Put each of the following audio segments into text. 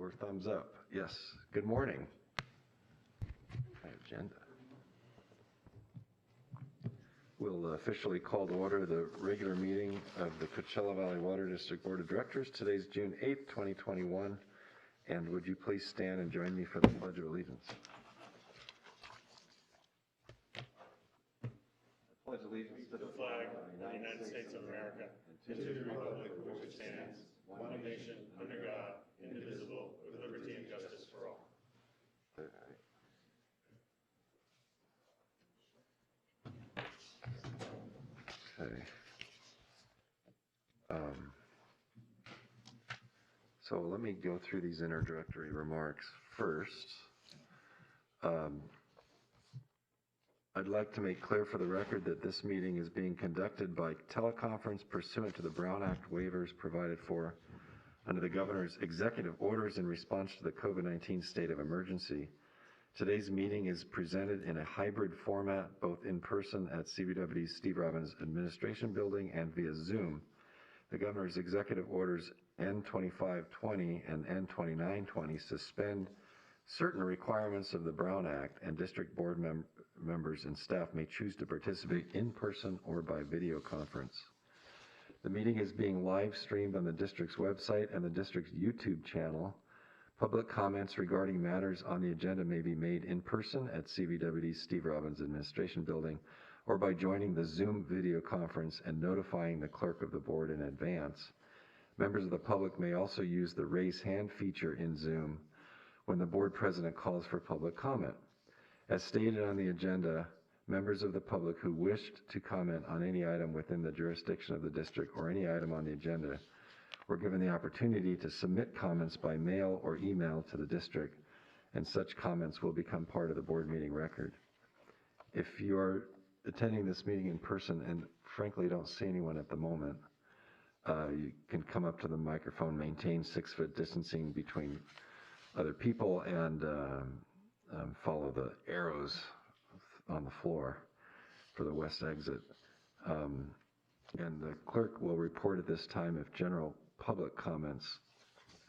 we're thumbs up. Yes, good morning. My agenda. We'll officially call to order the regular meeting of the Coachella Valley Water District Board of Directors. Today's June 8th, 2021. And would you please stand and join me for the Pledge of Allegiance? I pledge allegiance to the flag of the United States of America and to the republic for which it stands, one nation, under God, indivisible, with liberty and justice for all. Okay. So let me go through these introductory remarks first. I'd like to make clear for the record that this meeting is being conducted by teleconference pursuant to the Brown Act waivers provided for under the Governor's executive orders in response to the COVID-19 state of emergency. Today's meeting is presented in a hybrid format, both in person at CVW's Steve Robbins Administration Building and via Zoom. The Governor's executive orders N2520 and N2920 suspend certain requirements of the Brown Act, and district board members and staff may choose to participate in person or by video conference. The meeting is being live streamed on the district's website and the district's YouTube channel. Public comments regarding matters on the agenda may be made in person at CVW's Steve Robbins Administration Building or by joining the Zoom video conference and notifying the clerk of the board in advance. Members of the public may also use the raise hand feature in Zoom when the board president calls for public comment. As stated on the agenda, members of the public who wished to comment on any item within the jurisdiction of the district or any item on the agenda were given the opportunity to submit comments by mail or email to the district, and such comments will become part of the board meeting record. If you are attending this meeting in person and frankly don't see anyone at the moment, you can come up to the microphone, maintain 6-foot distancing between other people, and follow the arrows on the floor for the west exit. And the clerk will report at this time if general public comments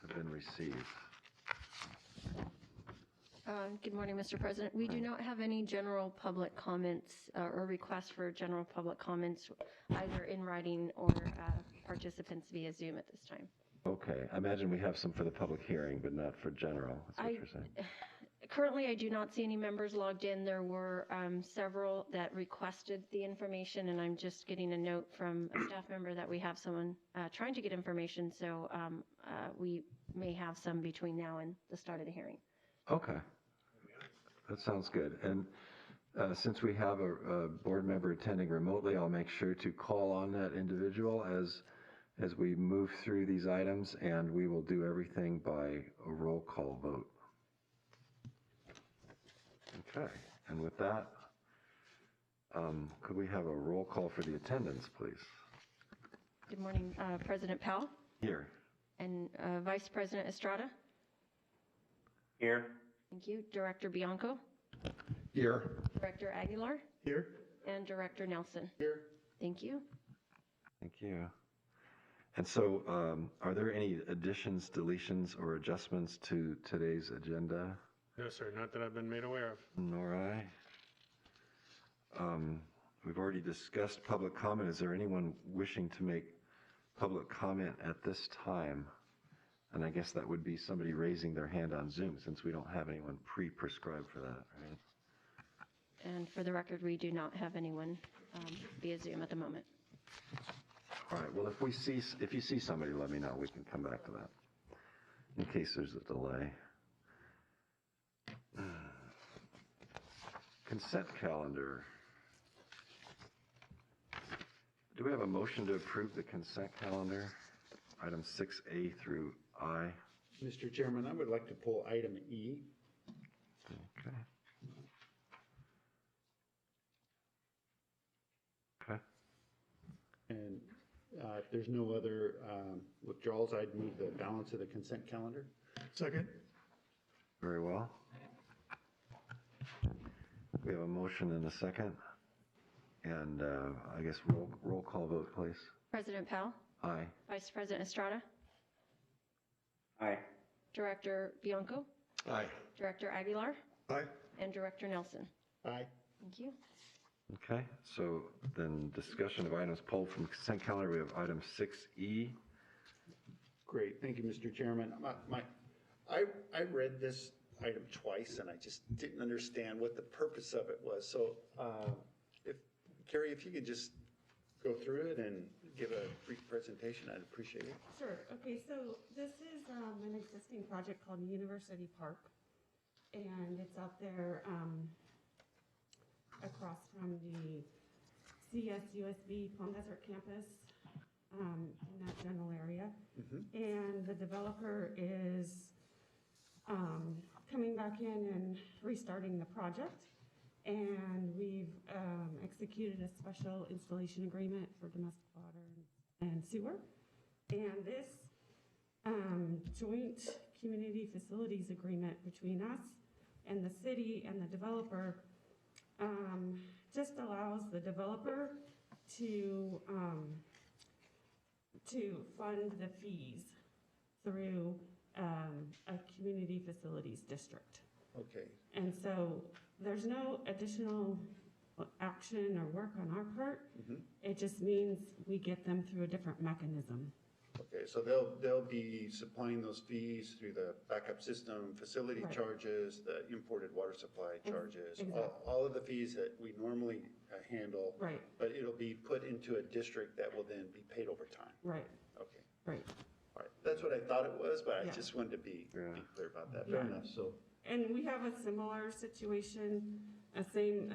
have been received. Good morning, Mr. President. We do not have any general public comments or requests for general public comments, either in writing or participants via Zoom at this time. Okay, I imagine we have some for the public hearing, but not for general, is what you're saying. Currently, I do not see any members logged in. There were several that requested the information, and I'm just getting a note from a staff member that we have someone trying to get information, so we may have some between now and the start of the hearing. Okay, that sounds good. And since we have a board member attending remotely, I'll make sure to call on that individual as we move through these items, and we will do everything by a roll call vote. Okay, and with that, could we have a roll call for the attendance, please? Good morning, President Powell. Here. And Vice President Estrada. Here. Thank you. Director Bianco. Here. Director Aguilar. Here. And Director Nelson. Here. Thank you. Thank you. And so, are there any additions, deletions, or adjustments to today's agenda? No, sir, not that I've been made aware of. Nor I. We've already discussed public comment. Is there anyone wishing to make public comment at this time? And I guess that would be somebody raising their hand on Zoom, since we don't have anyone pre-prescribed for that, right? And for the record, we do not have anyone via Zoom at the moment. All right, well, if you see somebody, let me know. We can come back to that in case there's a delay. Consent calendar. Do we have a motion to approve the consent calendar? Items 6A through I. Mr. Chairman, I would like to pull item E. Okay. Okay. And if there's no other withdrawals, I'd move the balance of the consent calendar. Second. Very well. We have a motion and a second. And I guess roll call vote, please. President Powell. Aye. Vice President Estrada. Aye. Director Bianco, Aye. Director Aguilar, Aye. and Director Nelson. Aye. Thank you. Okay, so then discussion of items pulled from consent calendar. We have item 6E. Great, thank you, Mr. Chairman. I read this item twice, and I just didn't understand what the purpose of it was. So, Carrie, if you could just go through it and give a brief presentation, I'd appreciate it. Sure. Okay, so this is an existing project called University Park, and it's out there across from the CSUSB Palm Desert campus in that general area. And the developer is coming back in and restarting the project. And we've executed a special installation agreement for domestic water and sewer. And this joint community facilities agreement between us and the city and the developer just allows the developer to fund the fees through a community facilities district. Okay, And so there's no additional action or work on our part. It just means we get them through a different mechanism. okay, so they'll be supplying those fees through the backup system, facility Right. charges, the imported water supply charges, exactly. all of the fees that we normally handle. Right, But it'll be put into a district that will then be paid over time. right, Okay, right. all right. That's what I thought it was, but I Yeah. just wanted to be clear about that. Yeah. Fair enough, so. And we have a similar situation, the same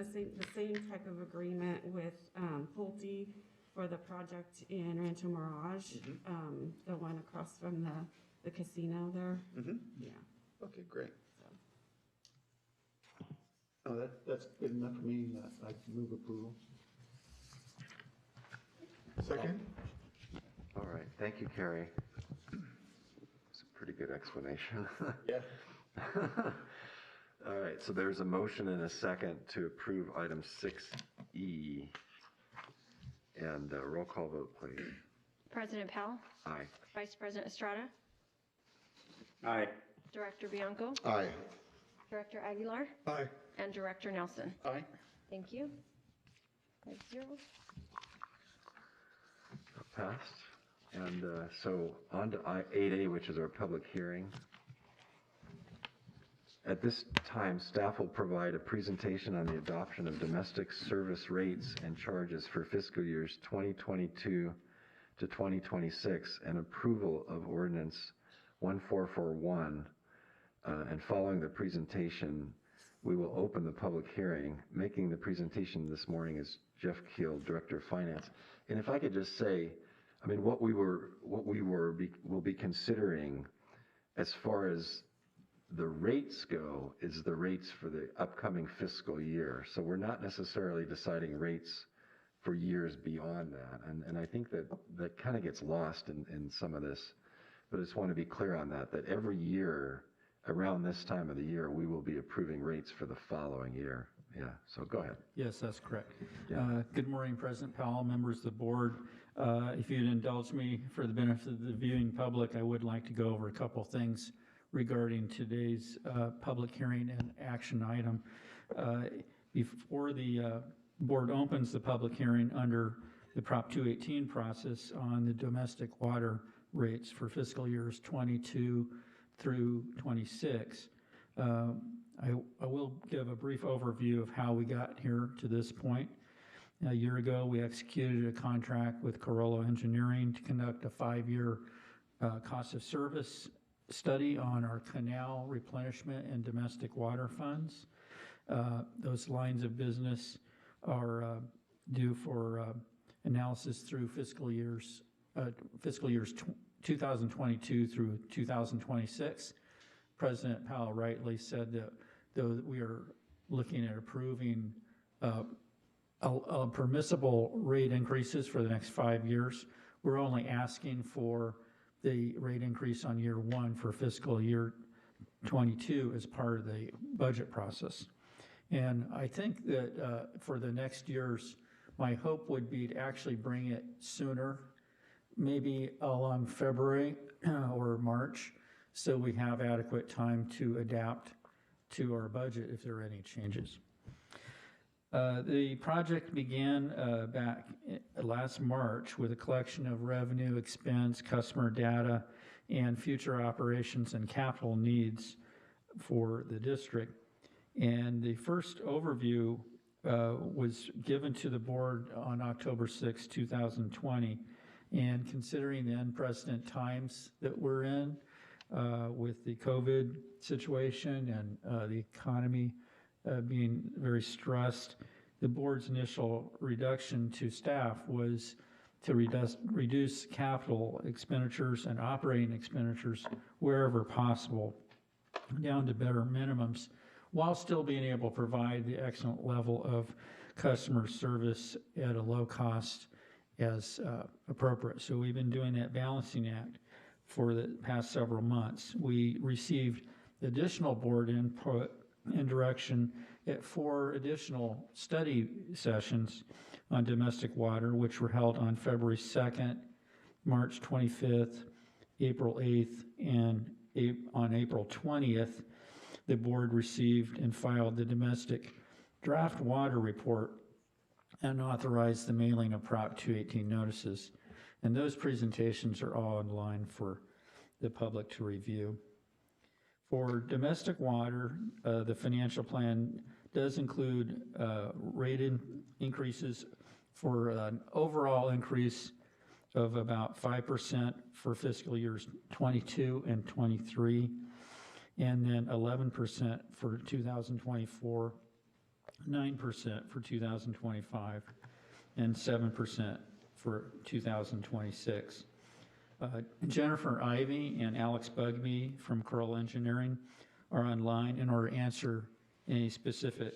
type of agreement with Pulte for the project in Rancho Mirage, the one across from the casino there. Yeah. Okay, great. So. No, that's good enough for me. I can move approval. Second? All right, thank you, Carrie. It's a pretty good explanation. Yeah. All right, so there's a motion and a second to approve item 6E. And roll call vote, please. President Powell, Aye. Vice President Estrada, Aye. Director Bianco, Aye. Director Aguilar, Aye. and Director Nelson. Aye. Thank you. 5-0. Passed. And so on to 8A, which is our public hearing. At this time, staff will provide a presentation on the adoption of domestic service rates and charges for fiscal years 2022 to 2026 and approval of ordinance 1441. And following the presentation, we will open the public hearing. Making the presentation this morning is Jeff Keel, Director of Finance. And if I could just say, I mean, what we will be considering as far as the rates go is the rates for the upcoming fiscal year. So we're not necessarily deciding rates for years beyond that. And I think that kind of gets lost in some of this. But I just want to be clear on that every year around this time of the year, we will be approving rates for the following year. Yeah, so go ahead. Yes, that's correct. Yeah. Good morning, President Powell, members of the board. If you'd indulge me for the benefit of the viewing public, I would like to go over a couple things regarding today's public hearing and action item. Before the board opens the public hearing under the Prop 218 process on the domestic water rates for fiscal years 22 through 26, I will give a brief overview of how we got here to this point. A year ago, we executed a contract with Corolla Engineering to conduct a 5-year cost of service study on our canal replenishment and domestic water funds. Those lines of business are due for analysis through fiscal years 2022 through 2026. President Powell rightly said that though we are looking at approving permissible rate increases for the next 5 years, we're only asking for the rate increase on year 1 for fiscal year 22 as part of the budget process. And I think that for the next years, my hope would be to actually bring it sooner, maybe along February or March, so we have adequate time to adapt to our budget if there are any changes. The project began back last March with a collection of revenue, expense, customer data, and future operations and capital needs for the district. And the first overview was given to the board on October 6, 2020. And considering the unprecedented times that we're in with the COVID situation and the economy being very stressed, the board's initial reduction to staff was to reduce capital expenditures and operating expenditures wherever possible, down to bare minimums, while still being able to provide the excellent level of customer service at a low cost as appropriate. So we've been doing that balancing act for the past several months. We received additional board input and direction at 4 additional study sessions on domestic water, which were held on February 2nd, March 25th, April 8th, and on April 20th. The board received and filed the domestic draft water report and authorized the mailing of Prop 218 notices. And those presentations are all online for the public to review. For domestic water, the financial plan does include rate increases for an overall increase of about 5% for fiscal years 22 and 23, and then 11% for 2024, 9% for 2025, and 7% for 2026. Jennifer Ivy and Alex Bugby from Curl Engineering are online in order to answer any specific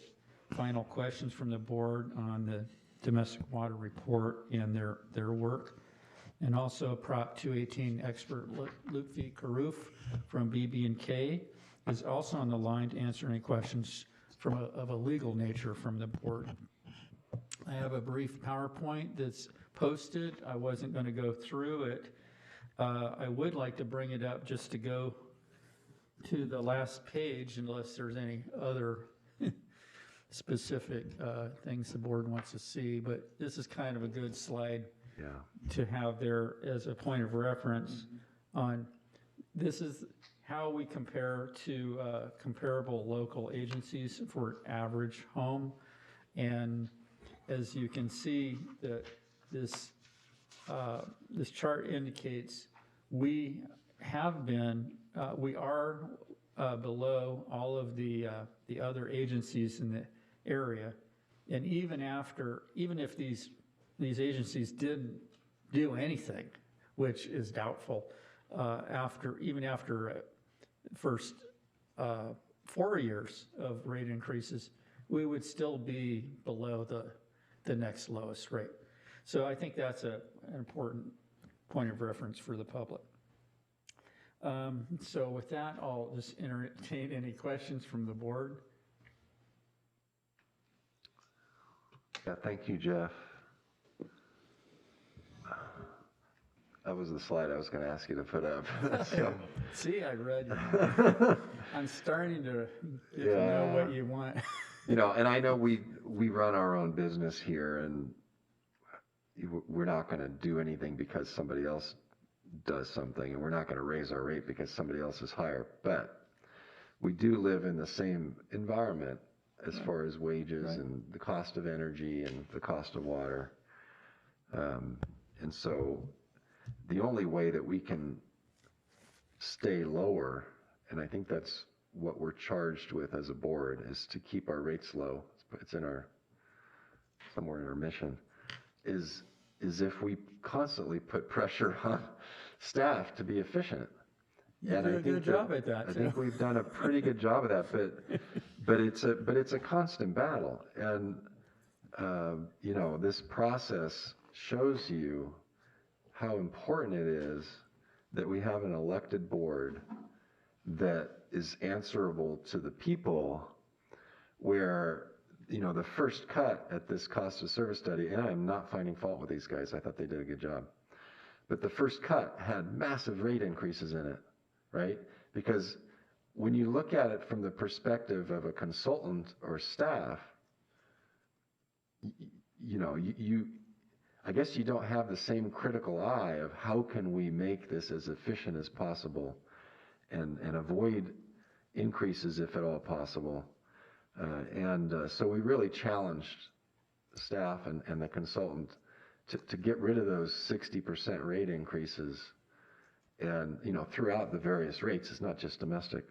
final questions from the board on the domestic water report and their work. And also Prop 218 expert Lutfi Karuf from BB&K is also on the line to answer any questions of a legal nature from the board. I have a brief PowerPoint that's posted. I wasn't going to go through it. I would like to bring it up just to go to the last page unless there's any other specific things the board wants to see, but this is kind of a good slide to have there as a point of reference on this is how we compare to comparable local agencies for average home. And as you can see, that this chart indicates we have been, we are below all of the other agencies in the area. And even if these agencies didn't do anything, which is doubtful, even after first 4 years of rate increases, we would still be below the next lowest rate. So I think that's an important point of reference for the public. So with that, I'll just entertain any questions from the board. Yeah, thank you, Jeff. That was the slide I was going to ask you to put up. So. See, I read you. I'm starting to get to know what you want. You know, and I know we run our own business here, and we're not going to do anything because somebody else does something, and we're not going to raise our rate because somebody else is higher. But we do live in the same environment as far as wages and the cost of energy and the cost of water. And so the only way that we can stay lower, and I think that's what we're charged with as a board, is to keep our rates low. It's in somewhere in our mission, is if we constantly put pressure on staff to be efficient. You do a good job at that. I think we've done a pretty good job of that, but it's a constant battle. And you know, this process shows you how important it is that we have an elected board that is answerable to the people, where, you know, the first cut at this cost of service study, and I'm not finding fault with these guys, I thought they did a good job, but the first cut had massive rate increases in it, right? Because when you look at it from the perspective of a consultant or staff, I guess you don't have the same critical eye of how can we make this as efficient as possible and avoid increases if at all possible. So we really challenged the staff and the consultant to get rid of those 60% rate increases and, throughout the various rates. It's not just domestic,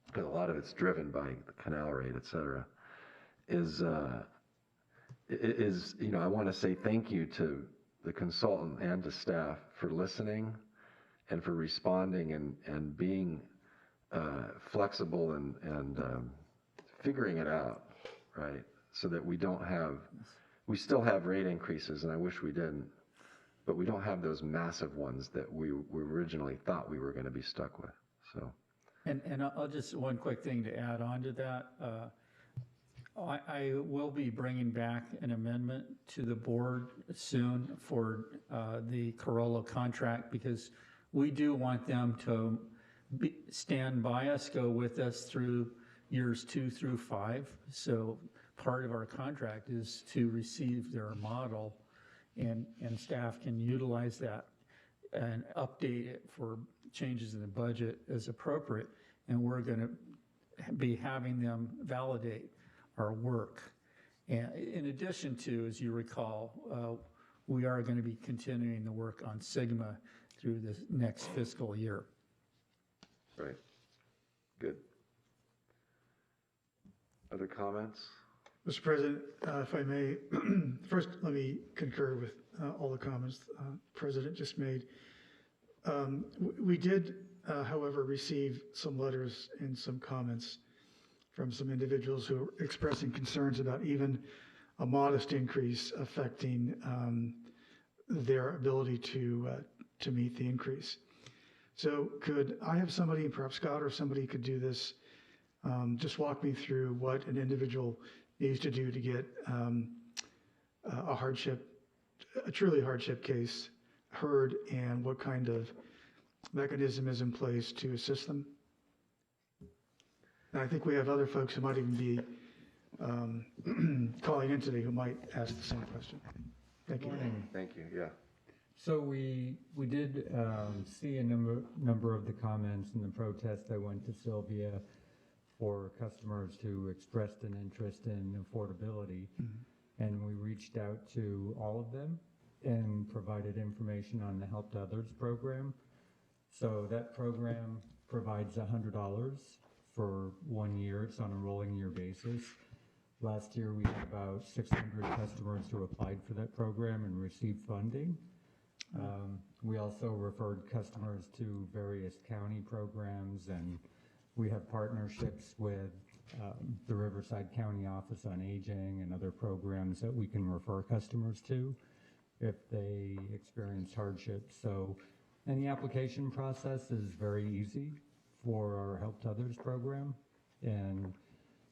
because a lot of it's driven by the canal rate, et cetera, I want to say thank you to the consultant and to staff for listening and for responding and being flexible and figuring it out, right? So that we still have rate increases, and I wish we didn't, but we don't have those massive ones that we originally thought we were going to be stuck with, so. And I'll just, one quick thing to add on to that. I will be bringing back an amendment to the board soon for the Corolla contract, because we do want them to stand by us, go with us through years 2 through 5. So part of our contract is to receive their model, and staff can utilize that and update it for changes in the budget as appropriate. And we're going to be having them validate our work. And in addition to, as you recall, we are going to be continuing the work on Sigma through the next fiscal year. Right. Good. Other comments? Mr. President, if I may, first let me concur with all the comments the President just made. We did, however, receive some letters and some comments from some individuals who are expressing concerns about even a modest increase affecting their ability to meet the increase. So could I have somebody, perhaps Scott or somebody could do this, just walk me through what an individual needs to do to get a truly hardship case heard, and what kind of mechanism is in place to assist them? And I think we have other folks who might even be calling in today who might ask the same question. Thank you. Thank you, yeah. So we did see a number of the comments in the protest that went to Sylvia for customers who expressed an interest in affordability. Mm-hmm. And we reached out to all of them and provided information on the Help to Others program. So that program provides $100 for 1 year. It's on a rolling year basis. Last year we had about 600 customers who applied for that program and received funding. We also referred customers to various county programs, and we have partnerships with the Riverside County Office on Aging and other programs that we can refer customers to if they experience hardship. So, and the application process is very easy for our Help to Others program. And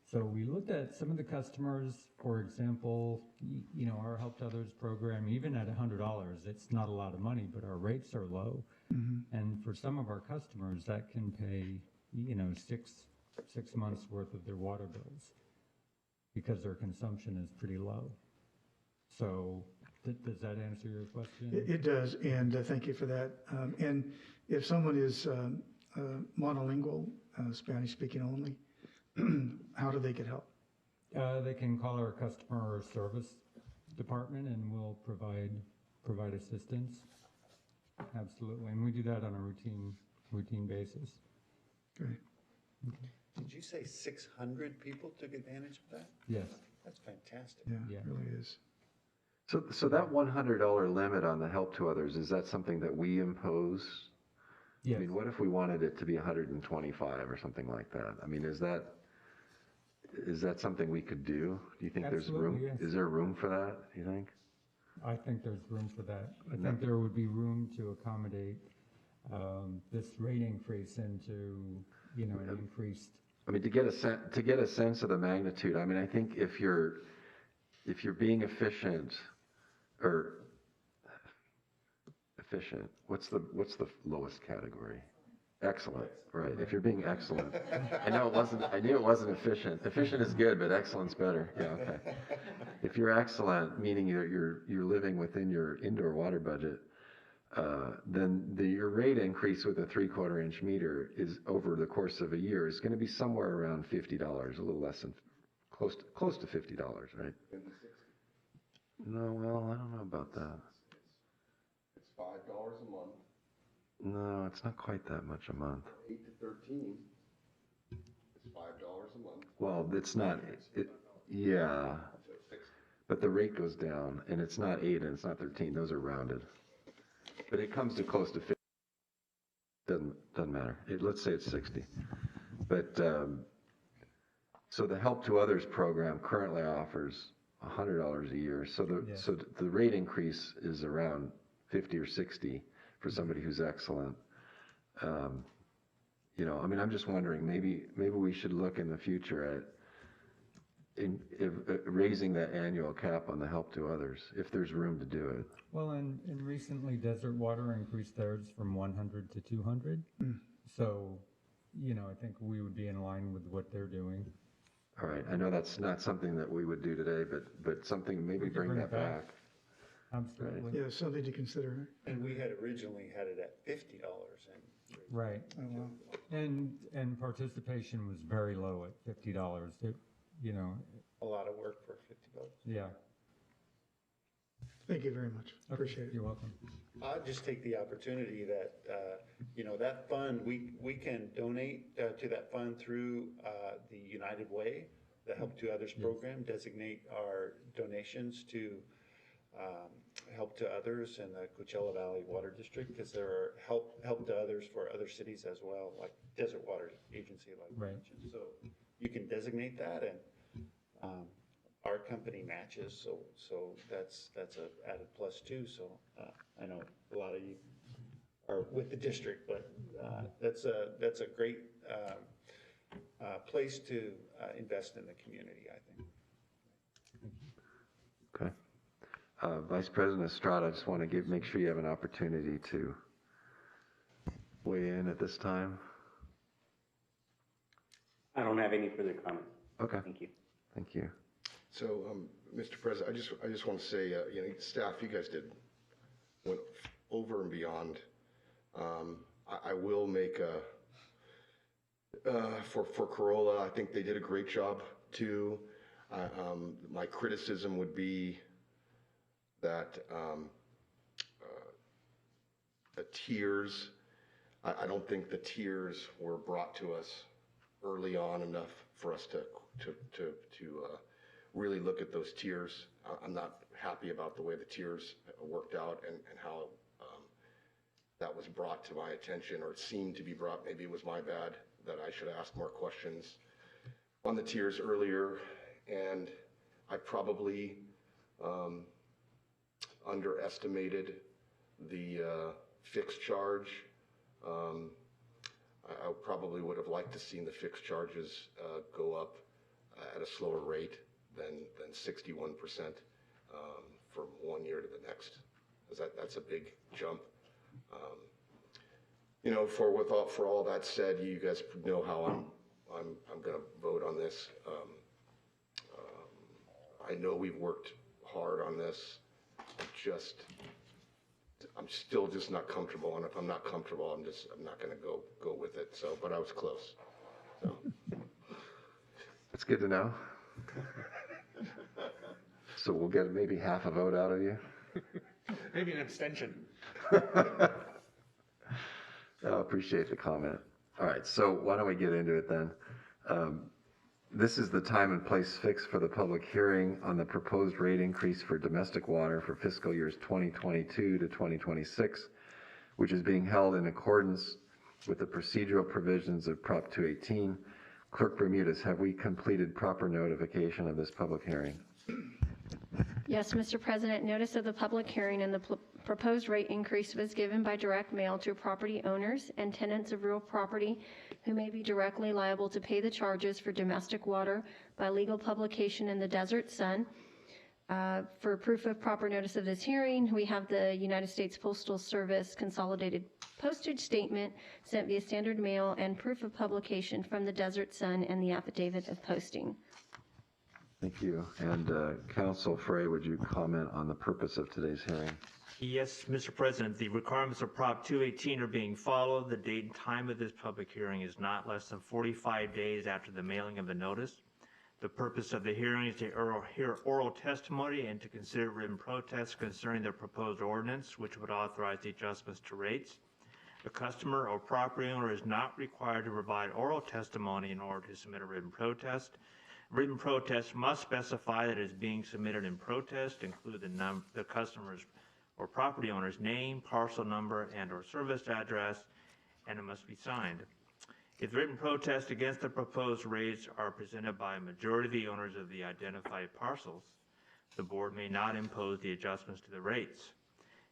so we looked at some of the customers, for example, our Help to Others program, even at $100, it's not a lot of money, but our rates are low. Mm-hmm. And for some of our customers, that can pay, 6 months worth of their water bills because their consumption is pretty low. So does that answer your question? It does, and thank you for that. And if someone is monolingual, Spanish speaking only, how do they get help? They can call our customer service department and we'll provide assistance. Absolutely, and we do that on a routine basis. Great. Did you say 600 people took advantage of that? Yes. That's fantastic. Yeah, it really is. So that $100 limit on the Help to Others, is that something that we impose? Yes. I mean, what if we wanted it to be 125 or something like that? I mean, is that something we could do? Do you think there's room? Absolutely, yes. Is there room for that, do you think? I think there's room for that. I think there would be room to accommodate this rate increase into, an increased. I mean, to get a sense of the magnitude. I mean, I think if you're being efficient, what's the lowest category? Excellent, right, if you're being excellent. I knew it wasn't efficient. Efficient is good, but excellent's better, yeah, okay. If you're excellent, meaning you're living within your indoor water budget, then your rate increase with a 3/4 inch meter is over the course of a year is gonna be somewhere around $50, a little less than, close to $50, right? No, well, I don't know about that. It's $5 a month, No, it's not quite that much a month. 8 to 13. It's $5 a month. Well, it's not, yeah, So it's 60. but the rate goes down, and it's not 8 and it's not 13, those are rounded. But it comes to close to 50. Doesn't matter. Let's say it's 60. But, so the Help to Others program currently offers $100 a year. So the rate increase is around 50 or 60 for somebody who's excellent. You know, I mean, I'm just wondering, maybe we should look in the future at raising that annual cap on the Help to Others, if there's room to do it. Well, and recently Desert Water increased theirs from 100 to 200. So, you know, I think we would be in line with what they're doing. All right, I know that's not something that we would do today, but something, maybe We could bring bring that it back. back. Absolutely. Yeah, something to consider. And we had originally had it at $50 and. Right. Oh, wow. And participation was very low at $50. You know, A lot of work for $50. yeah. Thank you very much. Appreciate it. You're welcome. I'll just take the opportunity that, you know, that fund, we can donate to that fund through the United Way, the Help to Others program, designate our donations to Help to Others in the Coachella Valley Water District, because there are help to others for other cities as well, like Desert Water Agency, like you Right. mentioned. So you can designate that, and our company matches, so that's a added plus too. So I know a lot of you are with the district, but that's a great place to invest in the community, I think. Okay. Vice President Estrada, I just want to make sure you have an opportunity to weigh in at this time. I don't have any further comments. Okay, Thank you. thank you. So, Mr. President, I just want to say, you know, staff, you guys went over and beyond. I will make for Corolla, I think they did a great job too. My criticism would be that the tiers, I don't think the tiers were brought to us early on enough for us to really look at those tiers. I'm not happy about the way the tiers worked out and how that was brought to my attention, or it seemed to be brought. Maybe it was my bad that I should ask more questions on the tiers earlier, and I probably underestimated the fixed charge. I probably would have liked to seen the fixed charges go up at a slower rate than 61% from one year to the next, because that's a big jump. You know, for all that said, you guys know how I'm going to vote on this. I know we've worked hard on this. I'm still just not comfortable, and if I'm not comfortable, I'm not going to go with it. So, but I was close. So. That's good to know. So we'll get maybe half a vote out of you. Maybe an abstention. I appreciate the comment. All right, so why don't we get into it then? This is the time and place fixed for the public hearing on the proposed rate increase for domestic water for fiscal years 2022 to 2026, which is being held in accordance with the procedural provisions of Prop 218. Clerk Bermudez, have we completed proper notification of this public hearing? Yes, Mr. President, notice of the public hearing and the proposed rate increase was given by direct mail to property owners and tenants of real property who may be directly liable to pay the charges for domestic water by legal publication in the Desert Sun. For proof of proper notice of this hearing, we have the United States Postal Service Consolidated Postage Statement sent via standard mail and proof of publication from the Desert Sun and the affidavit of posting. Thank you. And Council Frey, would you comment on the purpose of today's hearing? Yes, Mr. President, the requirements of Prop 218 are being followed. The date and time of this public hearing is not less than 45 days after the mailing of the notice. The purpose of the hearing is to hear oral testimony and to consider written protests concerning the proposed ordinance, which would authorize the adjustments to rates. The customer or property owner is not required to provide oral testimony in order to submit a written protest. Written protest must specify that it is being submitted in protest, include the customer's or property owner's name, parcel number, and/or service address, and it must be signed. If written protests against the proposed rates are presented by a majority of the owners of the identified parcels, the board may not impose the adjustments to the rates.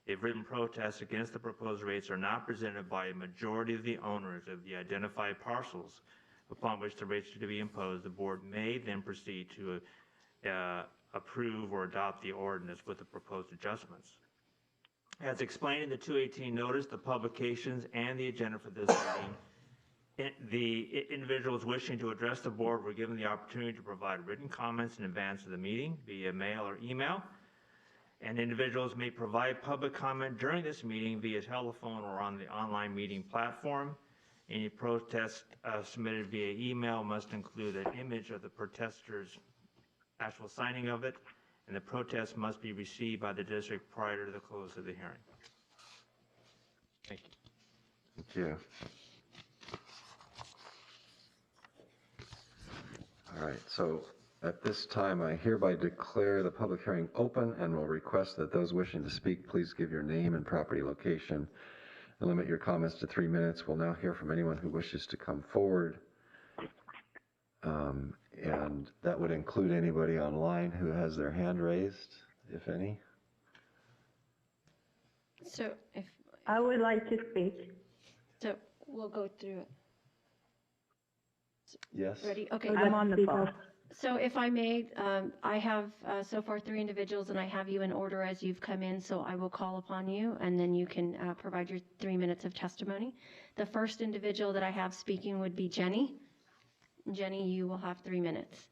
If written protests against the proposed rates are not presented by a majority of the owners of the identified parcels upon which the rates are to be imposed, the board may then proceed to approve or adopt the ordinance with the proposed adjustments. As explained in the 218 notice, the publications, and the agenda for this meeting, the individuals wishing to address the board were given the opportunity to provide written comments in advance of the meeting via mail or email, and individuals may provide public comment during this meeting via telephone or on the online meeting platform. Any protest submitted via email must include an image of the protester's actual signing of it, and the protest must be received by the district prior to the close of the hearing. Thank you. Thank you. All right, so at this time, I hereby declare the public hearing open and will request that those wishing to speak, please give your name and property location and limit your comments to 3 minutes. We'll now hear from anyone who wishes to come forward. And that would include anybody online who has their hand raised, if any. So if, I would like to speak. so we'll go through it. Yes? Ready? Okay. I'm on the phone. So if I may, I have so far 3 individuals, and I have you in order as you've come in, so I will call upon you, and then you can provide your 3 minutes of testimony. The first individual that I have speaking would be Jenny. Jenny, you will have 3 minutes.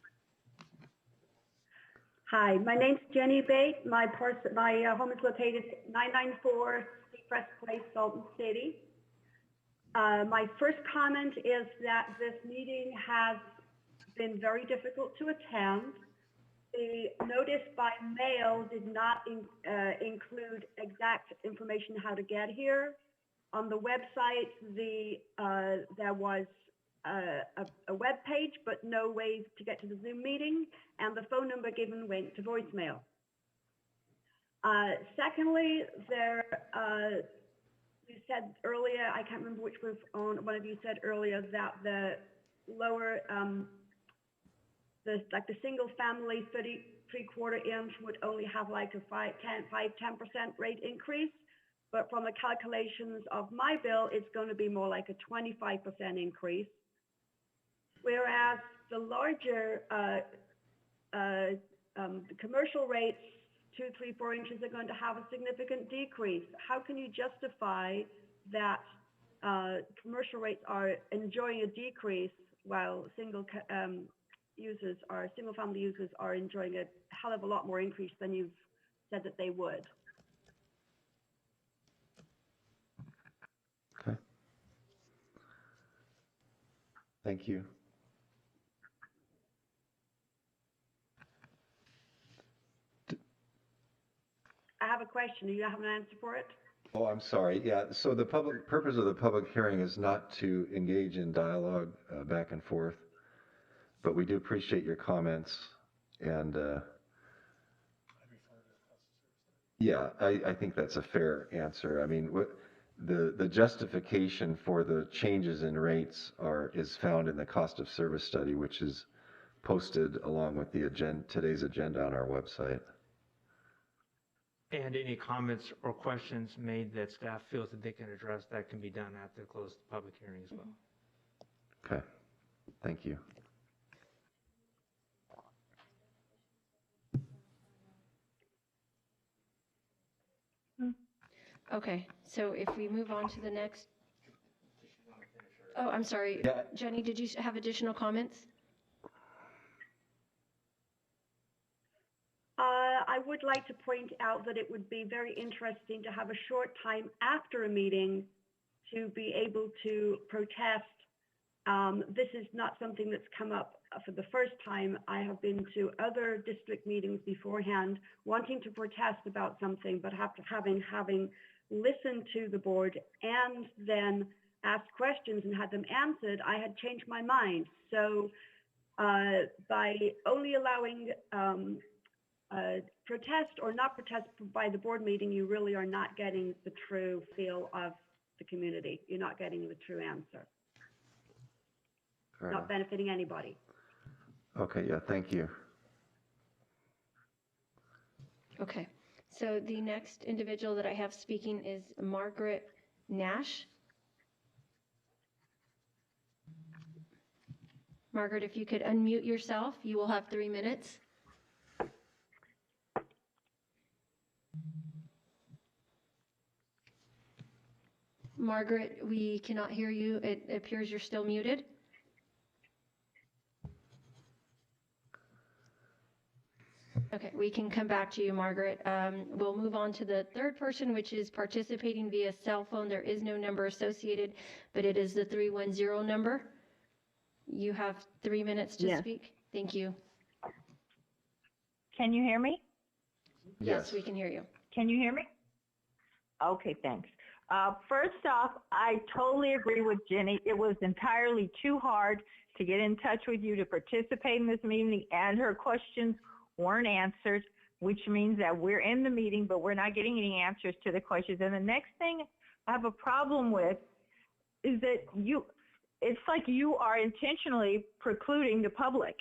Hi, my name's Jenny Bate. My home is located 994 Seacrest Place, Salton City. My first comment is that this meeting has been very difficult to attend. The notice by mail did not include exact information how to get here. On the website, there was a web page, but no way to get to the Zoom meeting, and the phone number given went to voicemail. Secondly, you said earlier, I can't remember which was on, one of you said earlier that the lower, the single family 33/4 inch would only have like a 5-10% rate increase. But from the calculations of my bill, it's going to be more like a 25% increase. Whereas the larger the commercial rates, 2, 3, 4 inches, are going to have a significant decrease. How can you justify that commercial rates are enjoying a decrease while single family users are enjoying a hell of a lot more increase than you've said that they would? Okay. Thank you. I have a question. Do you have an answer for it? Oh, I'm sorry. Yeah, so the purpose of the public hearing is not to engage in dialogue back and forth, but we do appreciate your comments, and yeah, I think that's a fair answer. I mean, the justification for the changes in rates is found in the cost of service study, which is posted along with the today's agenda on our website. And any comments or questions made that staff feels that they can address, that can be done after the close of the public hearing as well. Okay, thank you. Okay, so if we move on to the next. Oh, I'm sorry. Yeah. Jenny, did you have additional comments? I would like to point out that it would be very interesting to have a short time after a meeting to be able to protest. This is not something that's come up for the first time. I have been to other district meetings beforehand wanting to protest about something, but having listened to the board and then asked questions and had them answered, I had changed my mind. So by only allowing protest or not protest by the board meeting, you really are not getting the true feel of the community. You're not getting the true answer. Fair Not enough. benefiting anybody. Okay, yeah, thank you. Okay, so the next individual that I have speaking is Margaret Nash. Margaret, if you could unmute yourself, you will have 3 minutes. Margaret, we cannot hear you. It appears you're still muted. Okay, we can come back to you, Margaret. We'll move on to the third person, which is participating via cell phone. There is no number associated, but it is the 310 number. You have 3 minutes to speak. Thank you. Can you hear me? Yes, we can hear you. Can you hear me? Okay, thanks. First off, I totally agree with Jenny. It was entirely too hard to get in touch with you to participate in this meeting, and her questions weren't answered, which means that we're in the meeting, but we're not getting any answers to the questions. And the next thing I have a problem with is that it's like you are intentionally precluding the public.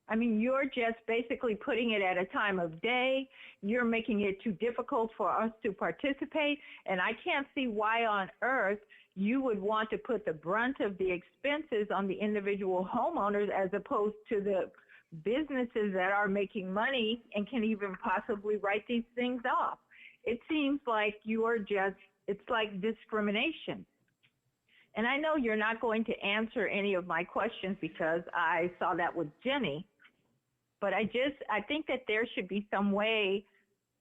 I mean, you're just basically putting it at a time of day. You're making it too difficult for us to participate. And I can't see why on earth you would want to put the brunt of the expenses on the individual homeowners as opposed to the businesses that are making money and can even possibly write these things off. It seems like it's like discrimination. And I know you're not going to answer any of my questions because I saw that with Jenny. But I think that there should be some way,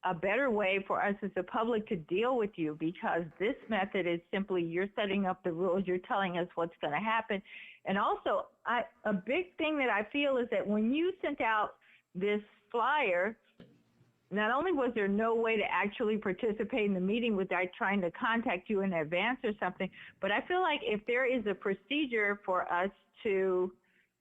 a better way for us as the public to deal with you, because this method is simply you're setting up the rules, you're telling us what's going to happen. And also, a big thing that I feel is that when you sent out this flyer, not only was there no way to actually participate in the meeting without trying to contact you in advance or something, but I feel like if there is a procedure for us to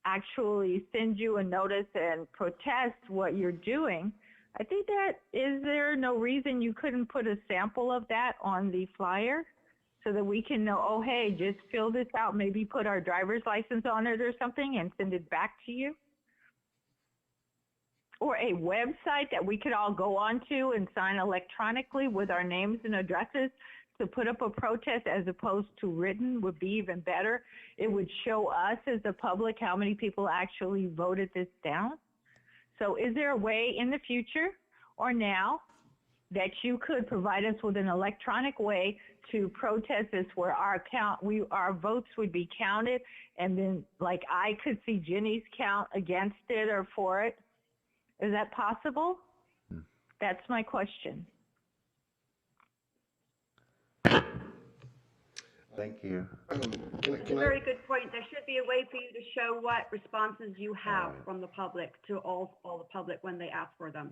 actually send you a notice and protest what you're doing, I think is there no reason you couldn't put a sample of that on the flyer so that we can know, oh, hey, just fill this out, maybe put our driver's license on it or something and send it back to you? Or a website that we could all go onto and sign electronically with our names and addresses to put up a protest as opposed to written would be even better. It would show us as the public how many people actually voted this down. So is there a way in the future or now that you could provide us with an electronic way to protest this where our votes would be counted, and then like I could see Jenny's count against it or for it? Is that possible? That's my question. Thank you. It's a very good point. There should be a way for you to show what responses you have from the public to all the public when they ask for them.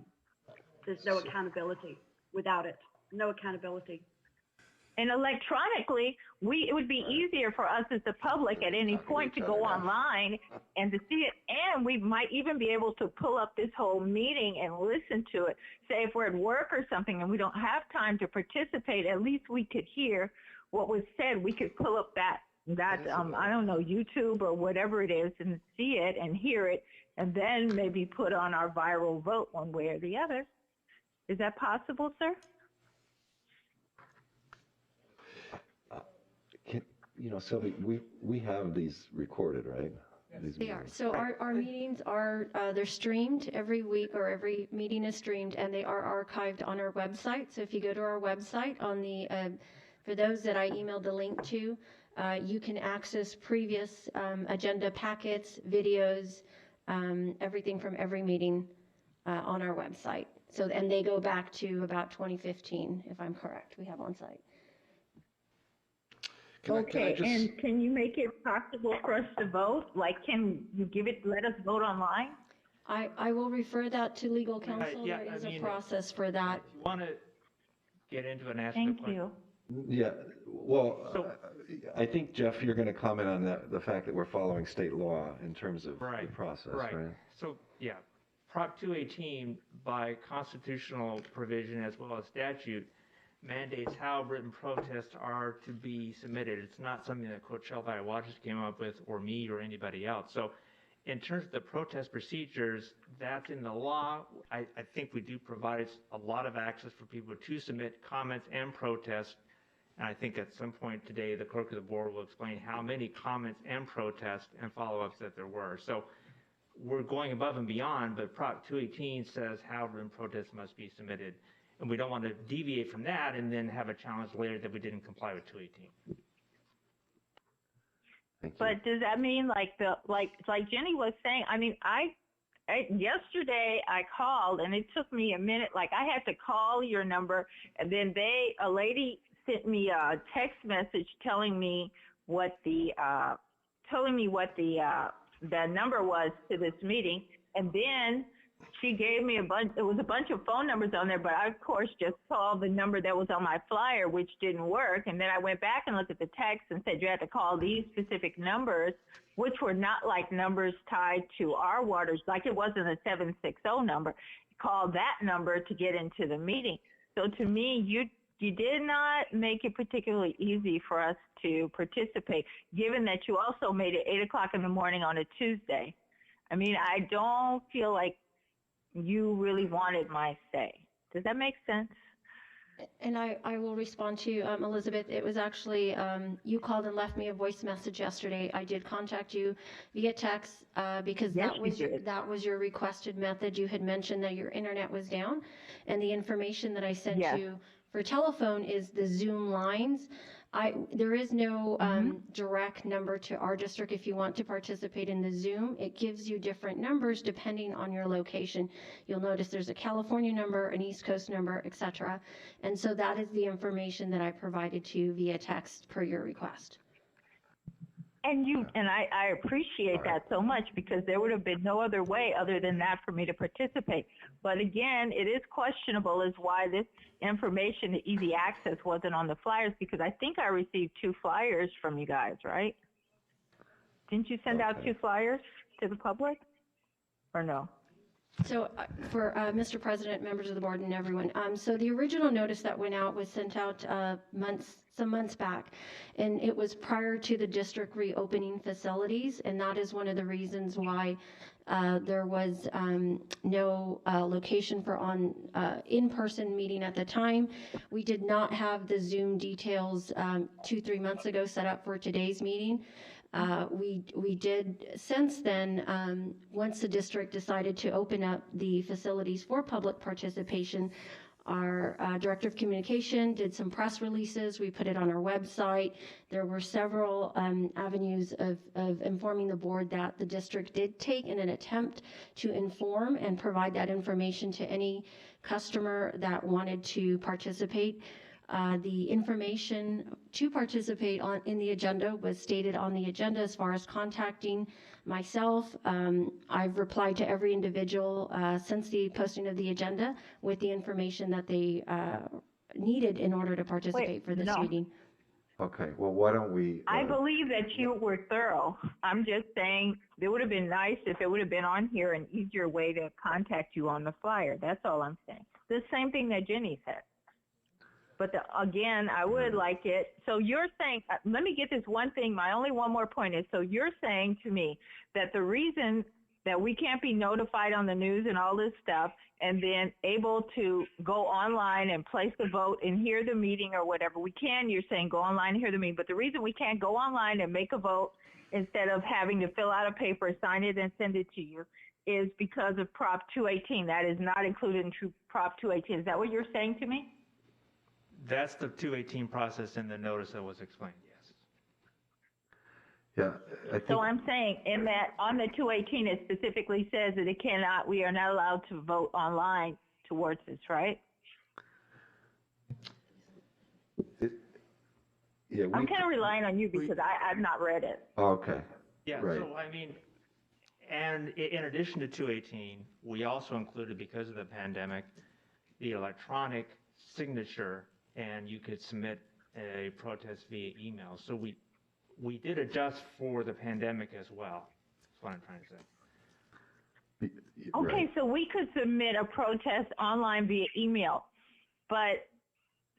There's no accountability without it. No accountability. And electronically, it would be easier for us as the public at any point to go online and to see it. And we might even be able to pull up this whole meeting and listen to it. Say if we're at work or something and we don't have time to participate, at least we could hear what was said. We could pull up that I don't know, YouTube or whatever it is, and see it and hear it, and then maybe put on our viral vote one way or the other. Is that possible, sir? Sylvie, we have these recorded, right? these They are. meetings? So our meetings are, they're streamed every week, or every meeting is streamed, and they are archived on our website. So if you go to our website on the, for those that I emailed the link to, you can access previous agenda packets, videos, everything from every meeting on our website. So, and they go back to about 2015, if I'm correct, we have on site. Can I Okay, just- and can you make it possible for us to vote? Like, can you let us vote online? I will refer that to legal counsel. yeah, There is I a mean, process for that. If you want to get into and ask a Thank question. you. Yeah, well, I think, Jeff, you're going to comment on that, the fact that we're following state law in terms of the Right, process, right. right? So, yeah, Prop 218 by constitutional provision as well as statute mandates how written protests are to be submitted. It's not something that Coachella Valley Waters came up with, or me, or anybody else. So in terms of the protest procedures, that's in the law. I think we do provide a lot of access for people to submit comments and protests. And I think at some point today, the clerk of the board will explain how many comments and protests and follow-ups that there were. So we're going above and beyond, but Prop 218 says how written protests must be submitted. And we don't want to deviate from that and then have a challenge later that we didn't comply with 218. Thank you. But does that mean like Jenny was saying, I mean, yesterday I called and it took me a minute, like I had to call your number and then a lady sent me a text message telling me what the number was to this meeting. And then she gave me it was a bunch of phone numbers on there, but I, of course, just called the number that was on my flyer, which didn't work. And then I went back and looked at the text and said you had to call these specific numbers, which were not like numbers tied to our waters, like it wasn't a 760 number. Call that number to get into the meeting. So to me, you did not make it particularly easy for us to participate, given that you also made it 8 o'clock in the morning on a Tuesday. I mean, I don't feel like you really wanted my say. Does that make sense? And I will respond to you, Elizabeth. It was actually, you called and left me a voice message yesterday. I did contact you via text because Yes, that was your requested method. You had mentioned that your internet was down, and the information that I sent Yes. you for telephone is the Zoom lines. There is no direct number to our district if you want to participate in the Zoom. It gives you different numbers depending on your location. You'll notice there's a California number, an East Coast number, etc. And so that is the information that I provided to you via text per your request. And I appreciate that so much because there would have been no other way other than that for me to participate. But again, it is questionable as why this information, the easy access, wasn't on the flyers because I think I received 2 flyers from you guys, right? Didn't you send out 2 flyers to the public or no? So for Mr. President, members of the board, and everyone, so the original notice that went out was sent out some months back, and it was prior to the district reopening facilities, and that is one of the reasons why there was no location for in-person meeting at the time. We did not have the Zoom details 2-3 months ago set up for today's meeting. We did since then, once the district decided to open up the facilities for public participation, our director of communication did some press releases. We put it on our website. There were several avenues of informing the board that the district did take in an attempt to inform and provide that information to any customer that wanted to participate. The information to participate in the agenda was stated on the agenda as far as contacting myself. I've replied to every individual since the posting of the agenda with the information that they needed in order to participate for this meeting. Okay, well, why don't we? I believe that you were thorough. I'm just saying it would have been nice if it would have been on here an easier way to contact you on the flyer. That's all I'm saying. The same thing that Jenny said. But again, I would like it. So you're saying, let me get this one thing. My only one more point is, so you're saying to me that the reason that we can't be notified on the news and all this stuff and then able to go online and place the vote and hear the meeting or whatever, we can, you're saying go online and hear the meeting. But the reason we can't go online and make a vote instead of having to fill out a paper, sign it, and send it to you, is because of Prop 218. That is not included in Prop 218. Is that what you're saying to me? That's the 218 process in the notice that was explained, yes. Yeah, I think. So I'm saying in that, on the 218, it specifically says that we are not allowed to vote online towards this, right? Yeah, I'm kind of relying on you because I've not read it. Okay. Yeah, Right. so I mean, and in addition to 218, we also included, because of the pandemic, the electronic signature, and you could submit a protest via email. So we did adjust for the pandemic as well. That's what I'm trying to say. Okay, Right. so we could submit a protest online via email, but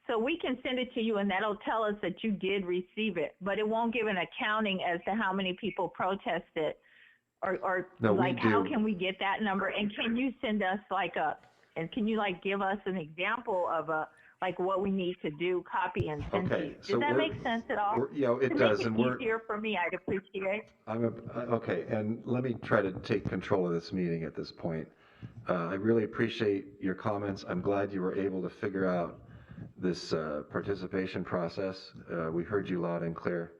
so we can send it to you and that'll tell us that you did receive it, but it won't give an accounting as to how many people protested or No, we like how do. can we get that number? And can you send us and can you give us an example of what we need to do, copy and send to Okay, you? so Does that we're- make sense at all? Yeah, it To does, make and it easier for me, I'd appreciate. Okay, and let me try to take control of this meeting at this point. I really appreciate your comments. I'm glad you were able to figure out this participation process. We heard you loud and clear.